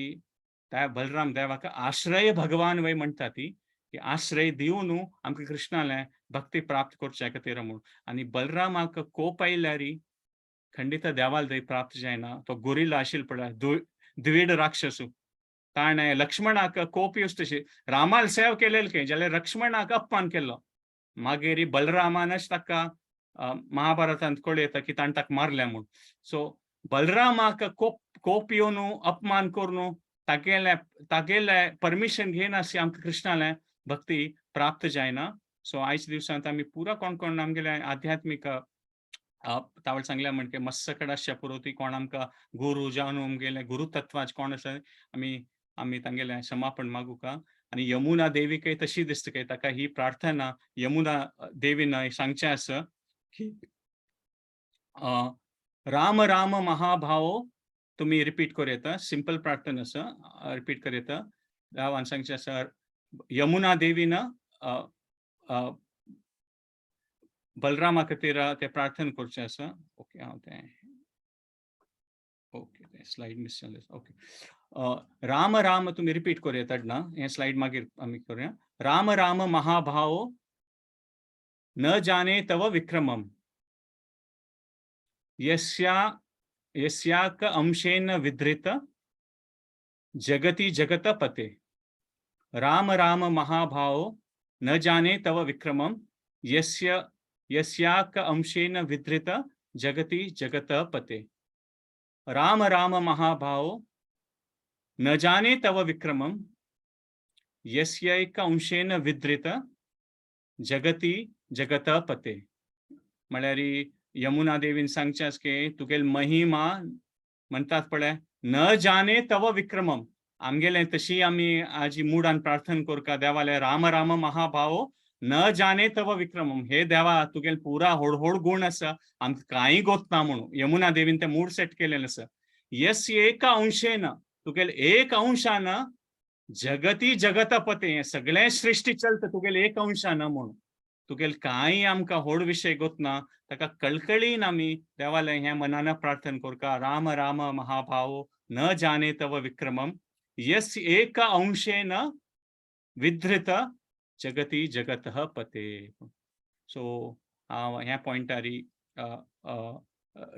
त्या बलराम देवाक आश्रय भगवान वय म्हणटा ती की आश्रय दिवन आमकां कृष्णाले भक्ती प्राप्त करचे खातीर म्हूण आनी बलरामाक कोप आयल्यार खंडित देवाल दय प्राप्त जायना तो गुरिल्लो आशिल्लो पळय द्विड राक्षसू ताणें लक्ष्मणाक कोप येवच तशी रामाल सेव केलेले खंय जाल्यार लक्ष्मणाक अपमान केल्लो मागीर बलरामानच ताका महाभारतांत कळून येता की ताणें ताका मारलें म्हूण सो बलरामाक कोप येवन अपमान करून तागेले परमिशन घेयना अशी आमकां कृष्णाले भक्ती प्राप्त जायना सो आयच्या दिवसांत आमी पुरा कोण आमगेले आध्यात्मिक तावळ सांगल्या म्हणजे मस्त सकट आसचे पुरो ती कोण आमकां गुरु जावन आमगेले गुरु तत्वाचे कोण आसा आमी तांगेले समापन मागूका आनी यमुना देवीकय तशी दिसता काय ताका ही प्रार्थना यमुना देवीन सांगचें आसा की राम राम महाभावो तुमी रिपीट करूं येता सिंपल प्रार्थना आसा रिपीट करूं येता देवान सांगचें आसा यमुना देवीन बलरामा खातीर ते प्रार्थना करचें आसा ओके हांव तें ओके स्लाइड मिस जालें ओके राम राम तुम्ही रिपीट करूया तडना हे स्लाइड मागीर आमी करूया. राम राम महाभाव न जाने तव विक्रमम यस्या यस्याक अंशेन विधृत जगति जगत पते. राम राम महाभाव न जाने तव विक्रमम यस्याक अंशेन विधृत जगति जगत पते. राम राम महाभाव न जाने तव विक्रमम यस्यैक अंशेन विधृत जगति जगत पते. म्हळ्यार यमुना देवीन सांगचें की तुगेल महिमा म्हणटात पळय न जाने तव विक्रमम. आमगेले तशी आमी आजी मुडान प्रार्थना करता देवाले राम राम महाभाव न जाने तव विक्रमम. हे देवा तुगेल पुरा होड गुण आसा आमकां कांय गोतना म्हणून यमुना देवीन ते मूड सेट केलेलें आसा. यस्य एका अंशेन तुगेल एक अंशान जगती जगत पते. सगळें सृष्टी चलता तुगेल एक अंशान म्हणून तुगेल कांय आमकां होड विशय गोतना ताका कळकळीन आमी देवाले हे मनान प्रार्थना करता राम राम महाभाव न जाने तव विक्रमम यस्य एक अंशेन विधृत जगती जगत पते. सो हांव ह्या पॉइंटारी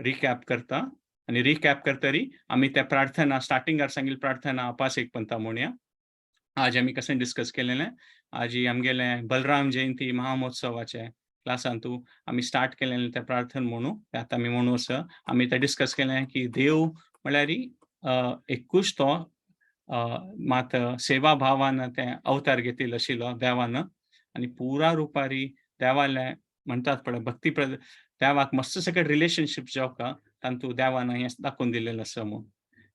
रिकॅप करता आणि रिकॅप करतरी आमी त्या प्रार्थना स्टार्टिंगार सांगिल्ली प्रार्थना अपासेक पंथा म्हणया. आज आमी कशें डिस्कस केलेलें आज आमगेले बलराम जयंती महामहोत्सवाचे क्लासांतू आमी स्टार्ट केलेलें ते प्रार्थना म्हणू ते आतां आमी म्हणू आसा आमी ते डिस्कस केलें की देव म्हळ्यार एकूच तो मात सेवा भावान ते अवतार घेतिल्लो आशिल्लो देवान आनी पुरा रुपारी देवाले म्हणटात पळय भक्ती देवाक मस्त सगळें रिलेशनशीप जावका तांतू देवान हें दाखोवन दिलेलें आसा म्हणून.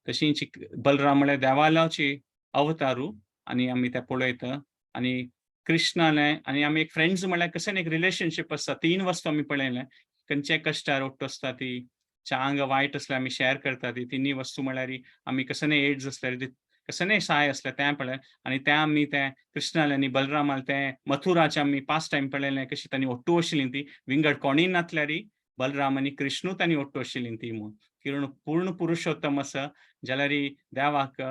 तशींच बलराम म्हळ्यार देवालाची अवतारू आणि आमी ते पळयता आनी कृष्णाले आनी आमी एक फ्रेंड्स म्हळ्यार कशें एक रिलेशनशीप आसता. 3 वस्तू आमी पळयलें खंयचे कश्टार ओट्ट आसता ती चांग वायट आसल्यार आमी शेअर करता ती 3 वस्तू म्हळ्यार आमी कशें एड्स आसल्यार कशें सहाय आसलें तें पळय आनी तें आमी ते कृष्णाले आनी बलरामाल ते मथुराचे आमी पास्ट टायम पळयलें कशी तांणी ओट्टू आशिल्लीं ती विंगड कोणीय नासल्यार बलराम आनी कृष्णू तांणी ओट्टू आशिल्लीं ती म्हणून किरण पूर्ण पुरुषोत्तम आसा जाल्यार देवाक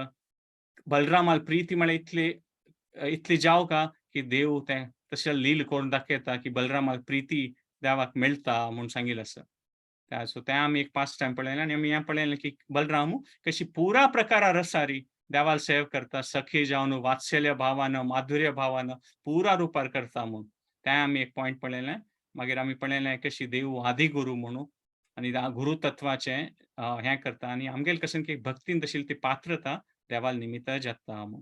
बलरामाल प्रीती म्हळ्यार इतली जावका की देव ते तशें लील करून दाखयता की बलरामाल प्रीती देवाक मेळटा म्हणून सांगिल्लें आसा. सो तें आमी एक पास्ट टायम पळयलें आनी आमी हें पळयलें की बलराम कशी पुरा प्रकारार आसारी देवाल सेव करता सखी जावन वात्सल्य भावान माधुर्य भावान पुरा रुपार करता म्हणून तें आमी एक पॉयंट पळयलें. मागीर आमी पळयलें कशी देव आदी गुरू म्हणून आनी गुरू तत्वाचें हें करता आनी आमगेल कशें की भक्तीन तशी ती पात्रता देवाल निमित्त जाता म्हणून.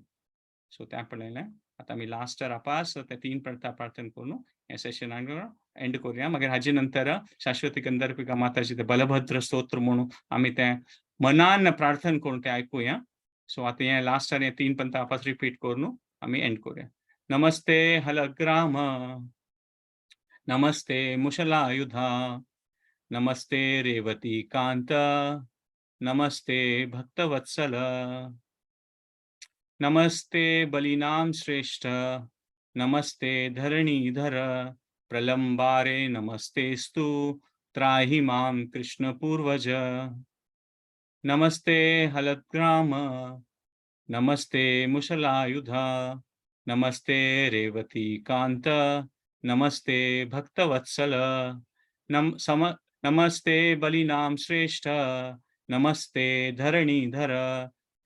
सो तें पळयलें. आतां आमी लास्ट रापास ते 3 प्रार्थना करून हे सेशन एंड करूया. मागीर हाजे नंतर शाश्वती गंधर्विका माताजी ते बलभद्र स्तोत्र म्हणून आमी ते मनान प्रार्थना करून ते आयकुया. सो आतां हे लास्टार हे 3 पंथा वापस रिपीट करून आमी एंड करूया. नमस्ते हलग्राम नमस्ते मुशलायुधा नमस्ते रेवती कांत नमस्ते भक्तवत्सल नमस्ते बलिनाम श्रेष्ठ नमस्ते धरणीधर प्रलंबारे नमस्तेस्तु त्राहि मां कृष्ण पूर्वज. नमस्ते हलग्राम नमस्ते मुशलायुधा नमस्ते रेवती कांत नमस्ते भक्तवत्सल नमस्ते बलिनाम श्रेष्ठ नमस्ते धरणीधर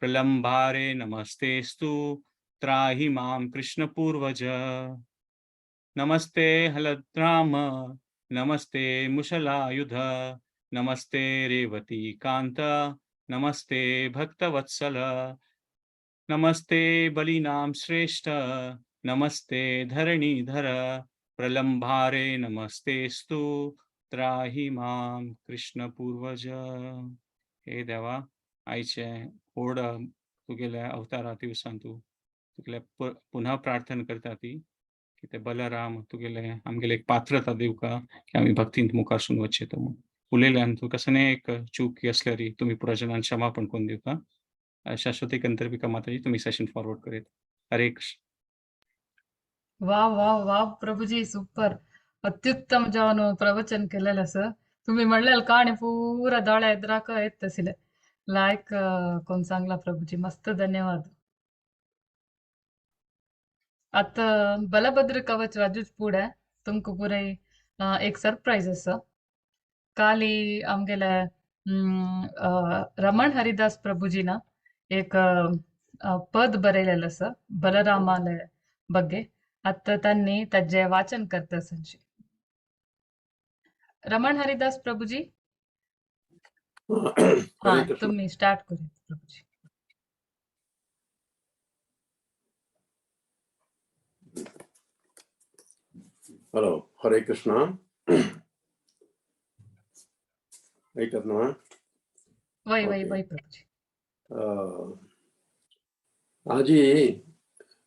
प्रलंबारे नमस्तेस्तु त्राहि मां कृष्ण पूर्वज. नमस्ते हलग्राम नमस्ते मुशलायुध नमस्ते रेवती कांत नमस्ते भक्तवत्सल नमस्ते बलिनाम श्रेष्ठ नमस्ते धरणीधर प्रलंबारे नमस्तेस्तु त्राहि मां कृष्ण पूर्वज. हे देवा आयचे व्हड तुगेल्या अवतारा दिवसान तूं तुगेले पुन्हा प्रार्थना करता ती की ते बलराम तुगेले आमगेले एक पात्रता दिवका की आमी भक्तीन मुखार सून वचचें म्हणून उलयल्यान तूं कसं एक चूक असल्यारी तुमी पुराजनान क्षमापण करून दिवका. शाश्वती गंधर्विका माताजी तुमी सेशन फॉरवर्ड करीत. हरे कृष्ण. वाव वाव वाव प्रभुजी सुपर अत्युत्तम जावन प्रवचन केलेलं सर. तुम्ही म्हणलेलं कहाणी पुरा दोळ्या येद्राक येत आशिल्लें लायक कोण सांगला प्रभूजी, मस्त धन्यवाद. आता बलभद्र कवच वाजूच पुढे तुमका पुरे एक सरप्राईज असा. काली आमगेले रमण हरिदास प्रभुजीना एक पद बरयलेलं असं बलरामाले ಬಗ್ಗೆ. आता त्यांनी त्याचे वाचन करत असंची. रमण हरिदास प्रभुजी, हा हरे कृष्ण. तुम्ही स्टार्ट करू प्रभुजी. हॅलो, हरे कृष्ण. ऐकत ना? वय वय ओके. वय प्रभुजी. आजी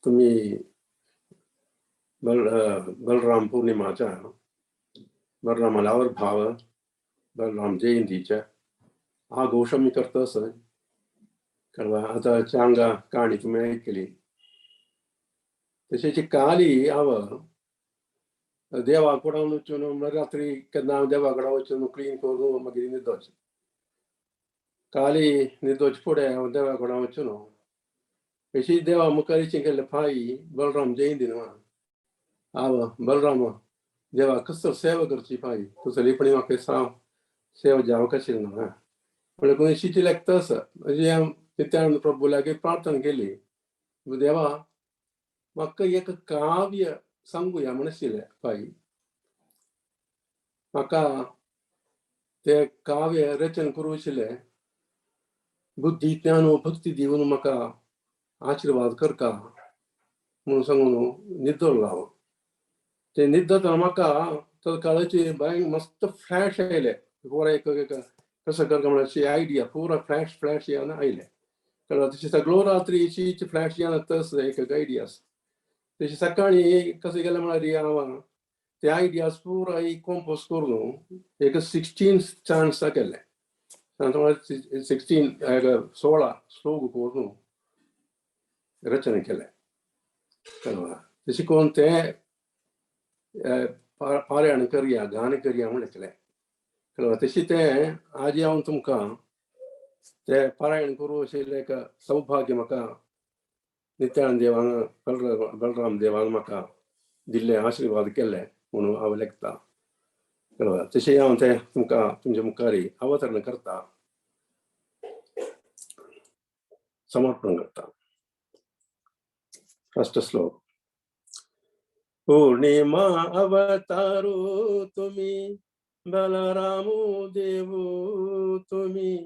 तुम्ही बलराम पौर्णिमाच्या बलरामाला आविर्भाव बलराम जयंतीच्या आघोष मी करत असं. कळवा आता चांगा कहाणी तुम्ही ऐकली तशाची काली देवाकडे वचून रात्री केन्ना देवाकडे वचून क्लीन करून मागीर न्हिदोच. काली न्हिदोच फुडें हांव देवाकडे वचून अशी देवा मुखारीचें केल्ले फाई बलराम जयंती न्हू. हांव बलराम देवा कसर सेवा करची फाई तुसलीपणी म्हाका सेवा जावंक आशिल्ली ना. म्हळ्यार कोणी शिटी लागतास अशी हांव नित्यानंद प्रभू लागीं प्रार्थना केली. देवा म्हाका एक काव्य सांगुया म्हण आशिल्लें फाई. म्हाका ते काव्य रचन करूं आशिल्लें. बुद्धी ज्ञान व भक्ती दिवन म्हाका आशीर्वाद करता म्हणून सांगून न्हिदलो हांव. ते न्हिदतना म्हाका तो काळाची बाय मस्त फ्लॅश आयले. पुरा एक कसं करता म्हणून अशी आयडिया पुरा फ्लॅश फ्लॅश येवन आयले. कळ्ळें? तशी सगळो रात्री शीच फ्लॅश येवन तस एक आयडियास. तशी सकाळी कसं केलें म्हळ्यार हांव ते आयडियास पुरा कंपोज करून एक 16 चान्स केले. 16 श्लोक करून रचना केले. कळ्ळें? तशी करून ते पारायण करया गान करया म्हण केलें. कळ्ळें? तशी ते आज हांव तुमकां ते पारायण करूं आशिल्लें एक सौभाग्य म्हाका नित्यानंद देवान बलराम देवान म्हाका दिल्ले आशीर्वाद केले म्हणून हांव लेखता. कळ्ळें? तशें हांव ते तुमकां तुमचे मुखारी अवतरण करता, समर्पण करता. फर्स्ट श्लोक. पूर्णिमा अवतारो तुम्ही बलरामो देवो तुम्ही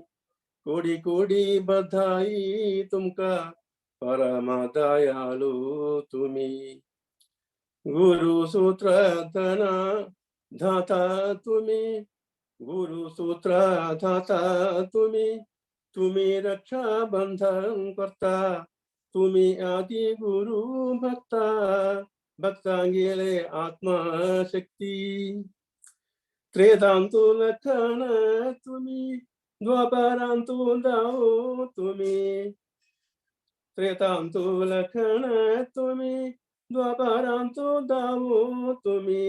कोडी कोडी बधाई तुमका परम दयालु तुम्ही गुरु सूत्र धना धाता तुम्ही गुरु सूत्र धाता तुम्ही रक्षा बंधन करता तुम्ही आदि गुरु भक्ता भक्तांगेले आत्मशक्ती त्रेधांतु लखन तुम्ही द्वापरांतु दाओ तुम्ही त्रेतांतु लखन तुम्ही द्वापरांतु दाओ तुम्ही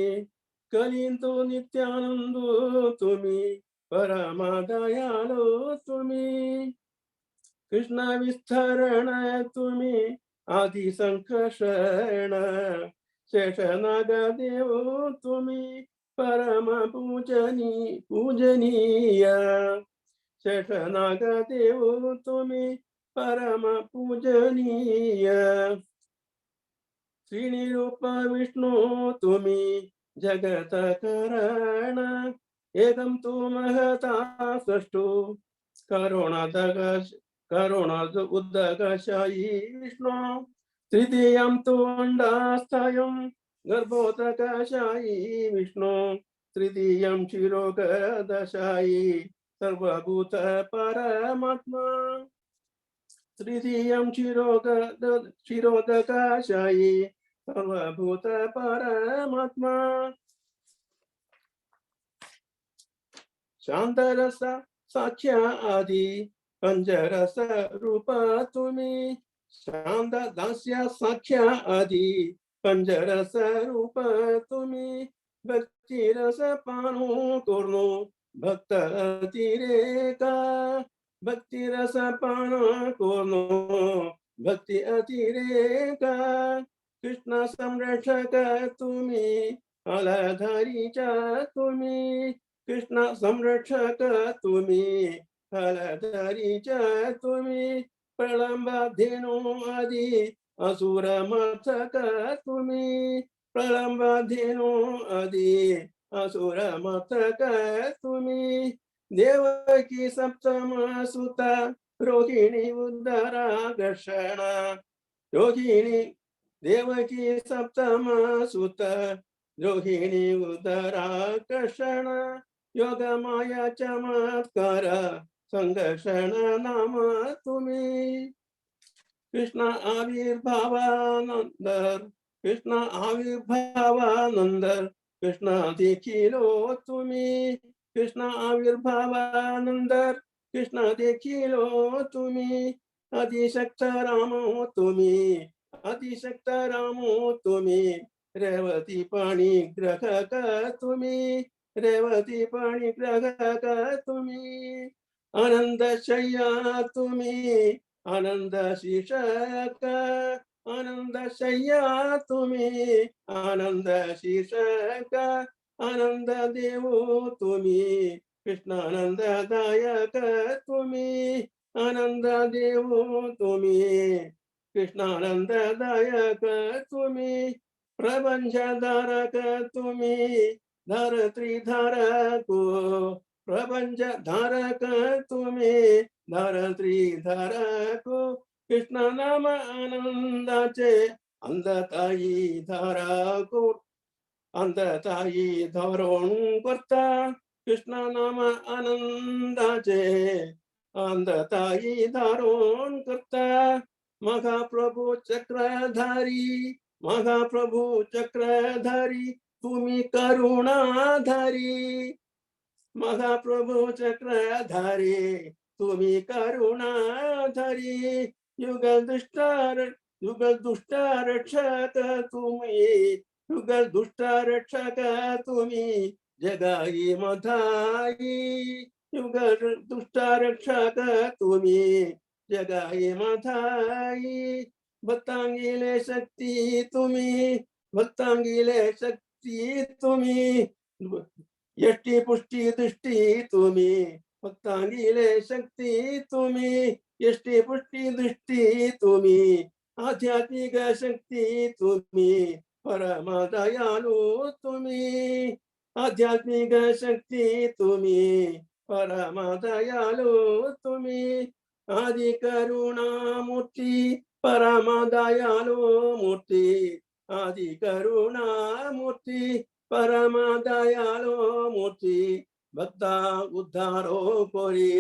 कलिंतु नित्यानंदो तुम्ही परम दयालो तुम्ही कृष्ण विस्तरण तुम्ही आदि संकर्षण शेषनाग देव तुम्ही परम पूजनीय शेषनाग देव तुम्ही परम पूजनीय श्रीनिरूप विष्णु तुम्ही जगत करण एकम तु महता सृष्टु करुणा उदकशायी विष्णु तृतीयं तु अंडास्थायं गर्भोदकशायी विष्णु तृतीयं शिरोगदशायी सर्वभूत परमात्मा तृतीयं शिरोदकशायी सर्वभूत परमात्मा शांतरस साक्ष्य आदि पंचरस रूप तुम्ही शांत दास्य साक्ष्य आदि पंचरस रूप तुम्ही भक्ती रस पानो करून भक्त अतिरेका भक्ति रस पान कोनो भक्ति अतिरेक कृष्ण संरक्षक तुम्ही फलधारीच्या तुम्ही कृष्ण संरक्षक तुम्ही फलधारीच्या तुम्ही प्रलंबाधीनो आदि असुर मथक तुम्ही प्रलंबाधीनो आदि असुर मथक तुम्ही देवकी सप्तम सुता रोहिणी उदरा घर्षण रोहिणी देवकी सप्तम सुत रोहिणी उदरा कर्षण योग माया चमत्कार संघर्षण नाम तुम्ही कृष्ण आविर्भावानंदर कृष्ण आविर्भावानंदर कृष्ण देखिलो तुम्ही कृष्ण आविर्भावानंदर कृष्ण देखिलो तुम्ही आदिशक्त राम तुम्ही आदिशक्त राम तुम्ही रेवती पाणी ग्रहक तुम्ही रेवती पाणी ग्रहक तुम्ही आनंद शय्या तुम्ही आनंद शीर्षक आनंद शय्या तुम्ही आनंद शीर्षक आनंद देव तुम्ही कृष्णानंददायक तुम्ही आनंद देव तुम्ही कृष्णानंददायक तुम्ही प्रपंचधारक तुम्ही धरत्रीधारको प्रपंच धारक तुम्ही धरत्रीधारको कृष्ण नाम आनंदाचे अंधताई धारको अंधताई धरून करता कृष्ण नाम आनंदाचे अंधताई धारून करता महाप्रभू चक्रधारी महाप्रभू चक्रधारी तुम्ही करुणाधारी महाप्रभू चक्रधारी तुम्ही करुणाधारी युगल दुष्ट रक्षक तुम्ही युगल दुष्ट रक्षक तुम्ही जगाई मधाई युगल दुष्ट रक्षक तुम्ही जगाई मधाई भक्तांगिले शक्ती तुम्ही भक्तांगिले शक्ती तुम्ही यष्टी पुष्टी दृष्टी तुम्ही भक्तांगिले शक्ती तुम्ही यष्टी पुष्टी दृष्टी तुम्ही आध्यात्मिक शक्ती तुम्ही परम दयालु तुम्ही आध्यात्मिक शक्ती तुम्ही परम दयालु तुम्ही आदि करुणामूर्ती परम दयालु मूर्ती आदि करुणामूर्ती परम दयालु मूर्ति भक्ता उद्धारो करी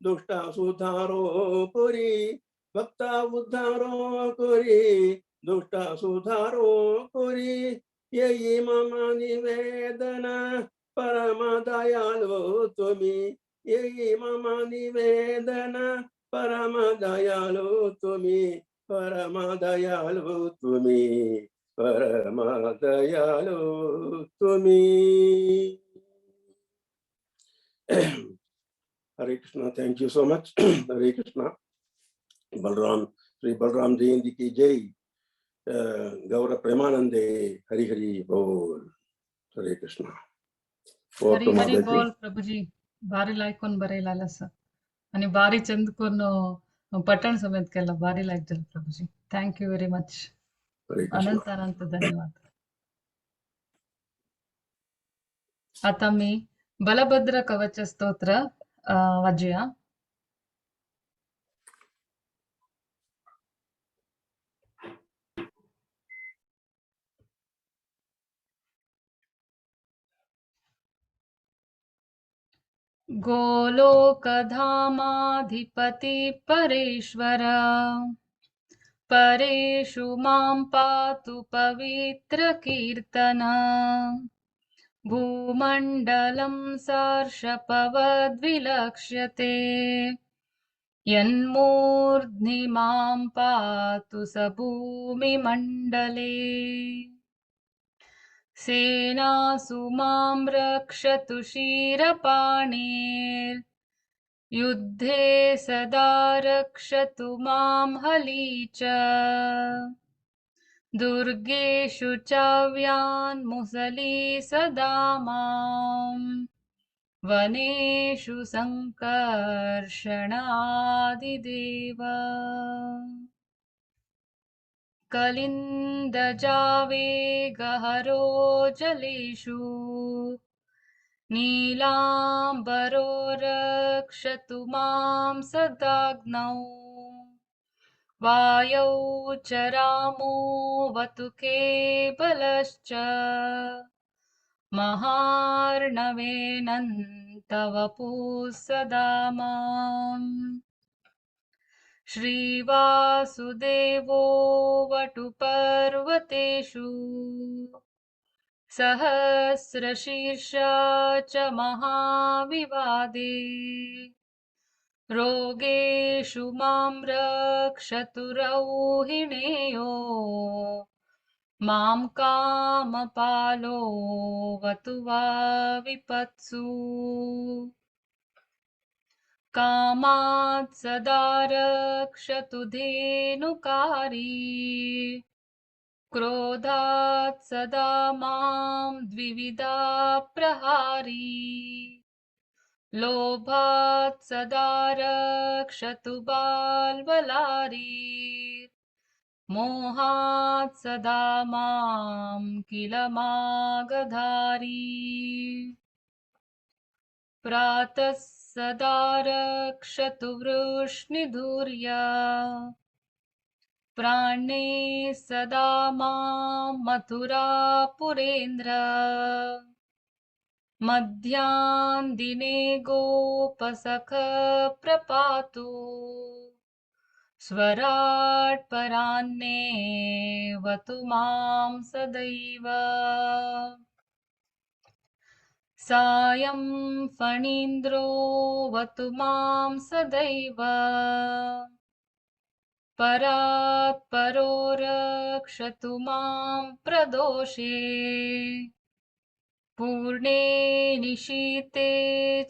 दुष्ट सुधारो करी भक्ता उद्धारो करी दुष्ट सुधारो करी यही मम निवेदन परम दयालु तुम्ही यही मम निवेदन परम दयालु तुम्ही परम दयालु तुम्ही परम दयालु तुम्ही हरे Krishna thank you so much हरे कृष्णा बलराम श्री बलराम जयंती की जय गौर प्रेमानंदे हरि हरि बोल हरे कृष्णा हरी हरी बोल प्रभुजी भारी लायकोन बरेला आलास आणि भारी चंद कोण पठण समेत केला भारी लायक जल प्रभुजी थँक यू व्हेरी मच अनंत अनंत धन्यवाद आता मी बलभद्र कवच स्तोत्र वाजूया गोलोकधामाधिपति परेश्वर परेषु मां पातु पवित्र कीर्तन भूमण्डलं सर्षपवद्विलक्ष्यते यन्मूर्ध्नि मां पातु स भूमिमण्डले सेनासु मां रक्षतु क्षीरपाणिर् युद्धे सदा रक्षतु मां हली च दुर्गेषु चाव्यान्मुसली सदा मां वनेषु सङ्कर्षणादिदेव कलिन्दजावेगहरो जलेषु नीलाम्बरो रक्षतु मां सदाग्नौ वायौ च रामो वतुके महार्णवेनन्तवपुः सदा माम् श्रीवासुदेवो वटुपर्वतेषु सहस्रशीर्षा च महाविवादे रोगेषु मां रक्षतु रौहिणेयो मां कामपालो वतु वा विपत्सु कामात् सदा रक्षतु धेनुकारी क्रोधात् सदा मां द्विविधा प्रहारी लोभात् सदा रक्षतु बाल्वलारी मोहात् सदा मां किल मागधारी प्रातः सदा रक्षतु वृष्णिधुर्या प्राणे सदा मां मथुरापुरेन्द्र मध्याह्नदिने गोपसख प्रपातु स्वराट् पराह्ने वतु मां सदैव सायं फणीन्द्रो वतु मां सदैव परात् परो रक्षतु मां प्रदोषे पूर्णे निशीते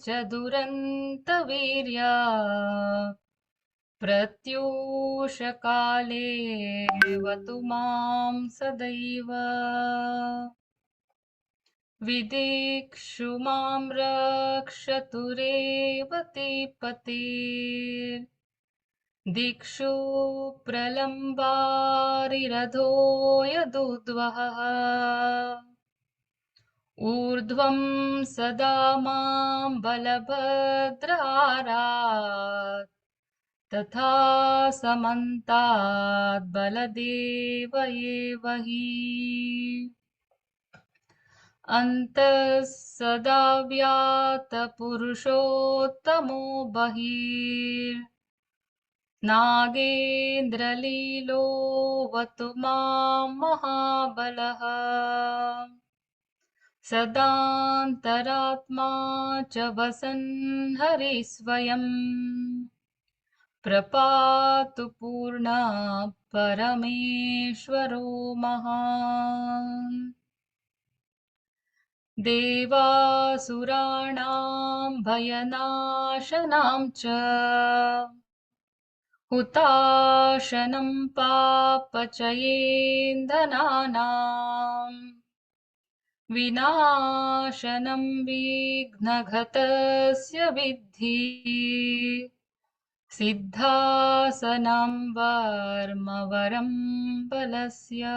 च दुरन्तवीर्या प्रत्यूषकाले वतु मां सदैव विदिक्षु मां रक्षतु रेवतीपतिर्दिक्षु प्रलम्बारिरधो यदुद्वहः ऊर्ध्वं सदा मां बलभद्रारात् तथा समन्तात् बलदेव एव हि अन्तः सदा व्यातपुरुषोत्तमो बहिर्नागेन्द्रलीलो वतु मां महाबलः सदान्तरात्मा च वसन् हरिः स्वयं प्रपातु पूर्णः परमेश्वरो महान् देवासुराणां भयनाशनां च हुताशनं पापचयेन्धनानां विनाशनं विघ्नघतस्य विद्धि सिद्धासनं वर्मवरं बलस्य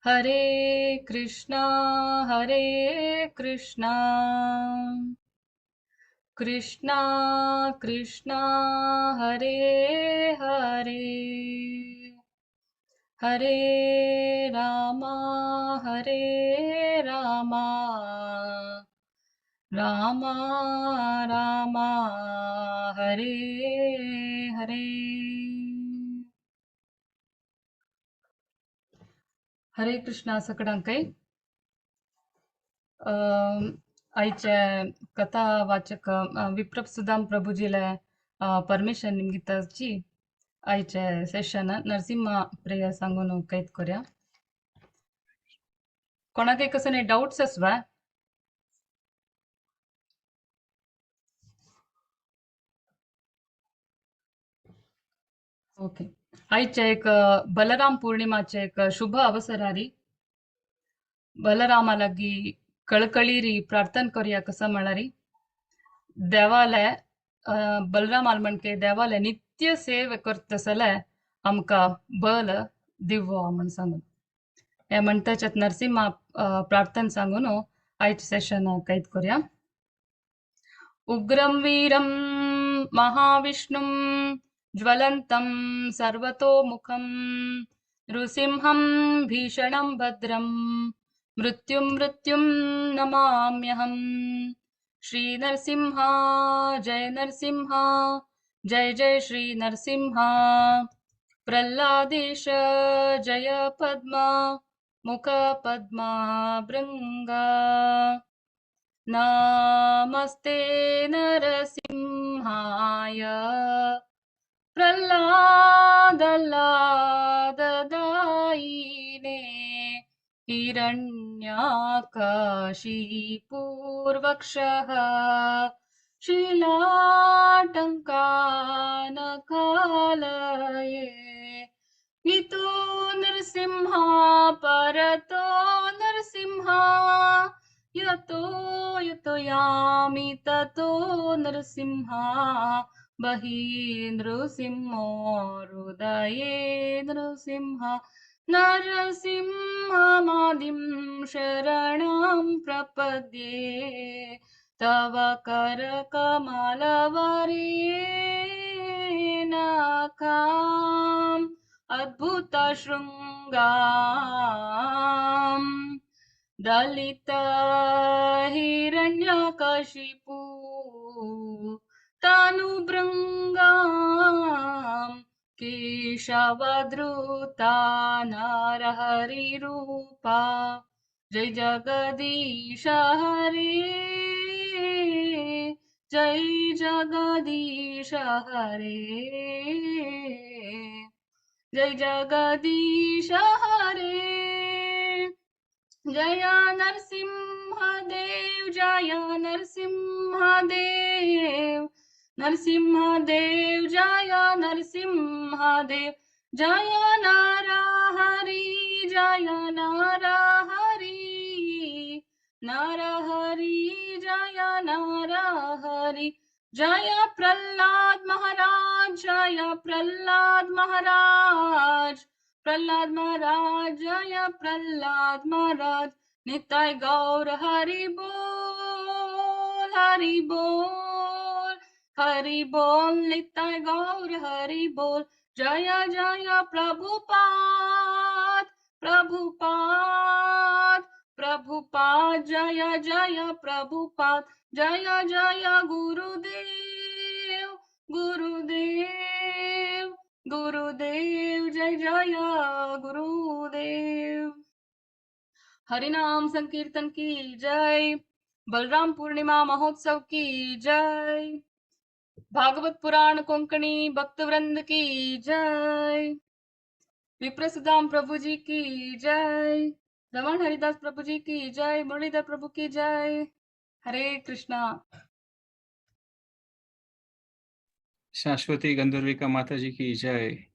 हरे कृष्णा कृष्णा कृष्णा हरे हरे हरे रामा रामा रामा हरे हरे हरे कृष्णा सगळ्यांकय आयचे कथा वाचक विप्रप सुदाम प्रभुजीले परमिशन निमगिताची आयचे सेशन नरसिंह प्रेयर सांगून कैद कोऱ्या कोणाक कसं डाउट्स आसवा ओके. आयचे एक बलराम पौर्णिमाचे एक शुभ अवसरारी बलरामा लागी कळकळीरी प्रार्थना करूया कसं म्हणारी देवाले बलरामाल म्हणके देवाले नित्य सेवे करतसले आमका बल दिवो म्हण सांगून हे म्हणटाच्यात नरसिंहा प्रार्थना सांगून आयचे सेशन कैद करूया. उग्रं वीरं महाविष्णुं ज्वलन्तं सर्वतोमुखं नृसिंहं भीषणं भद्रं मृत्युं नमाम्यहम्. श्री नरसिंहा जय नरसिंहा जय जय श्री नरसिंहा. प्रल्हादेश जय पद्मा मुख पद्मा भृङ्गा. नमस्ते नरसिंहाय प्रल्हाददायिने हिरण्याकाशीपूर्वक्षः शीलाटङ्कानकालये. इतो नरसिंहा परतो नरसिंहा यतो यतो यामि ततो नरसिंहा. बहिः नृसिंहो हृदये नरसिंहा. नरसिंहमादिं शरणं प्रपद्ये तव करकमलवर्येणाकाम् अद्भुत शृङ्गाम्. दलित हिरण्यकशिपु तनुभृङ्गाम् केशवधृता नरहरिरूपा. जय जगदीश हरे जय जगदीश हरे जय जगदीश हरे. जय नरसिंहदेव जय नरसिंहदेव नरसिंहदेव जय नरसिंहदेव. जय नरहरि जय नरहरि नरहरि जय नरहरि. जय प्रल्हाद महाराज जय प्रल्हाद महाराज प्रल्हाद महाराज जय प्रल्हाद महाराज. निताय गौर हरि बोल हरि बोल हरि बोल निताय गौर हरि बोल. जय जय प्रभुपाद प्रभुपाद प्रभुपाद जय जय प्रभुपाद. जय जय गुरुदेव गुरुदेव गुरुदेव जय जय गुरुदेव. हरिनाम संकीर्तन की जय. बलराम पूर्णिमा महोत्सव की जय. भागवत पुराण कोंकणी भक्तवृंद की जय. विप्रसुदाम प्रभु जी की जय. रमण हरिदास प्रभु जी की जय. मुरलीधर प्रभु की जय. हरे कृष्णा. शाश्वती गंधर्विका माता जी की जय.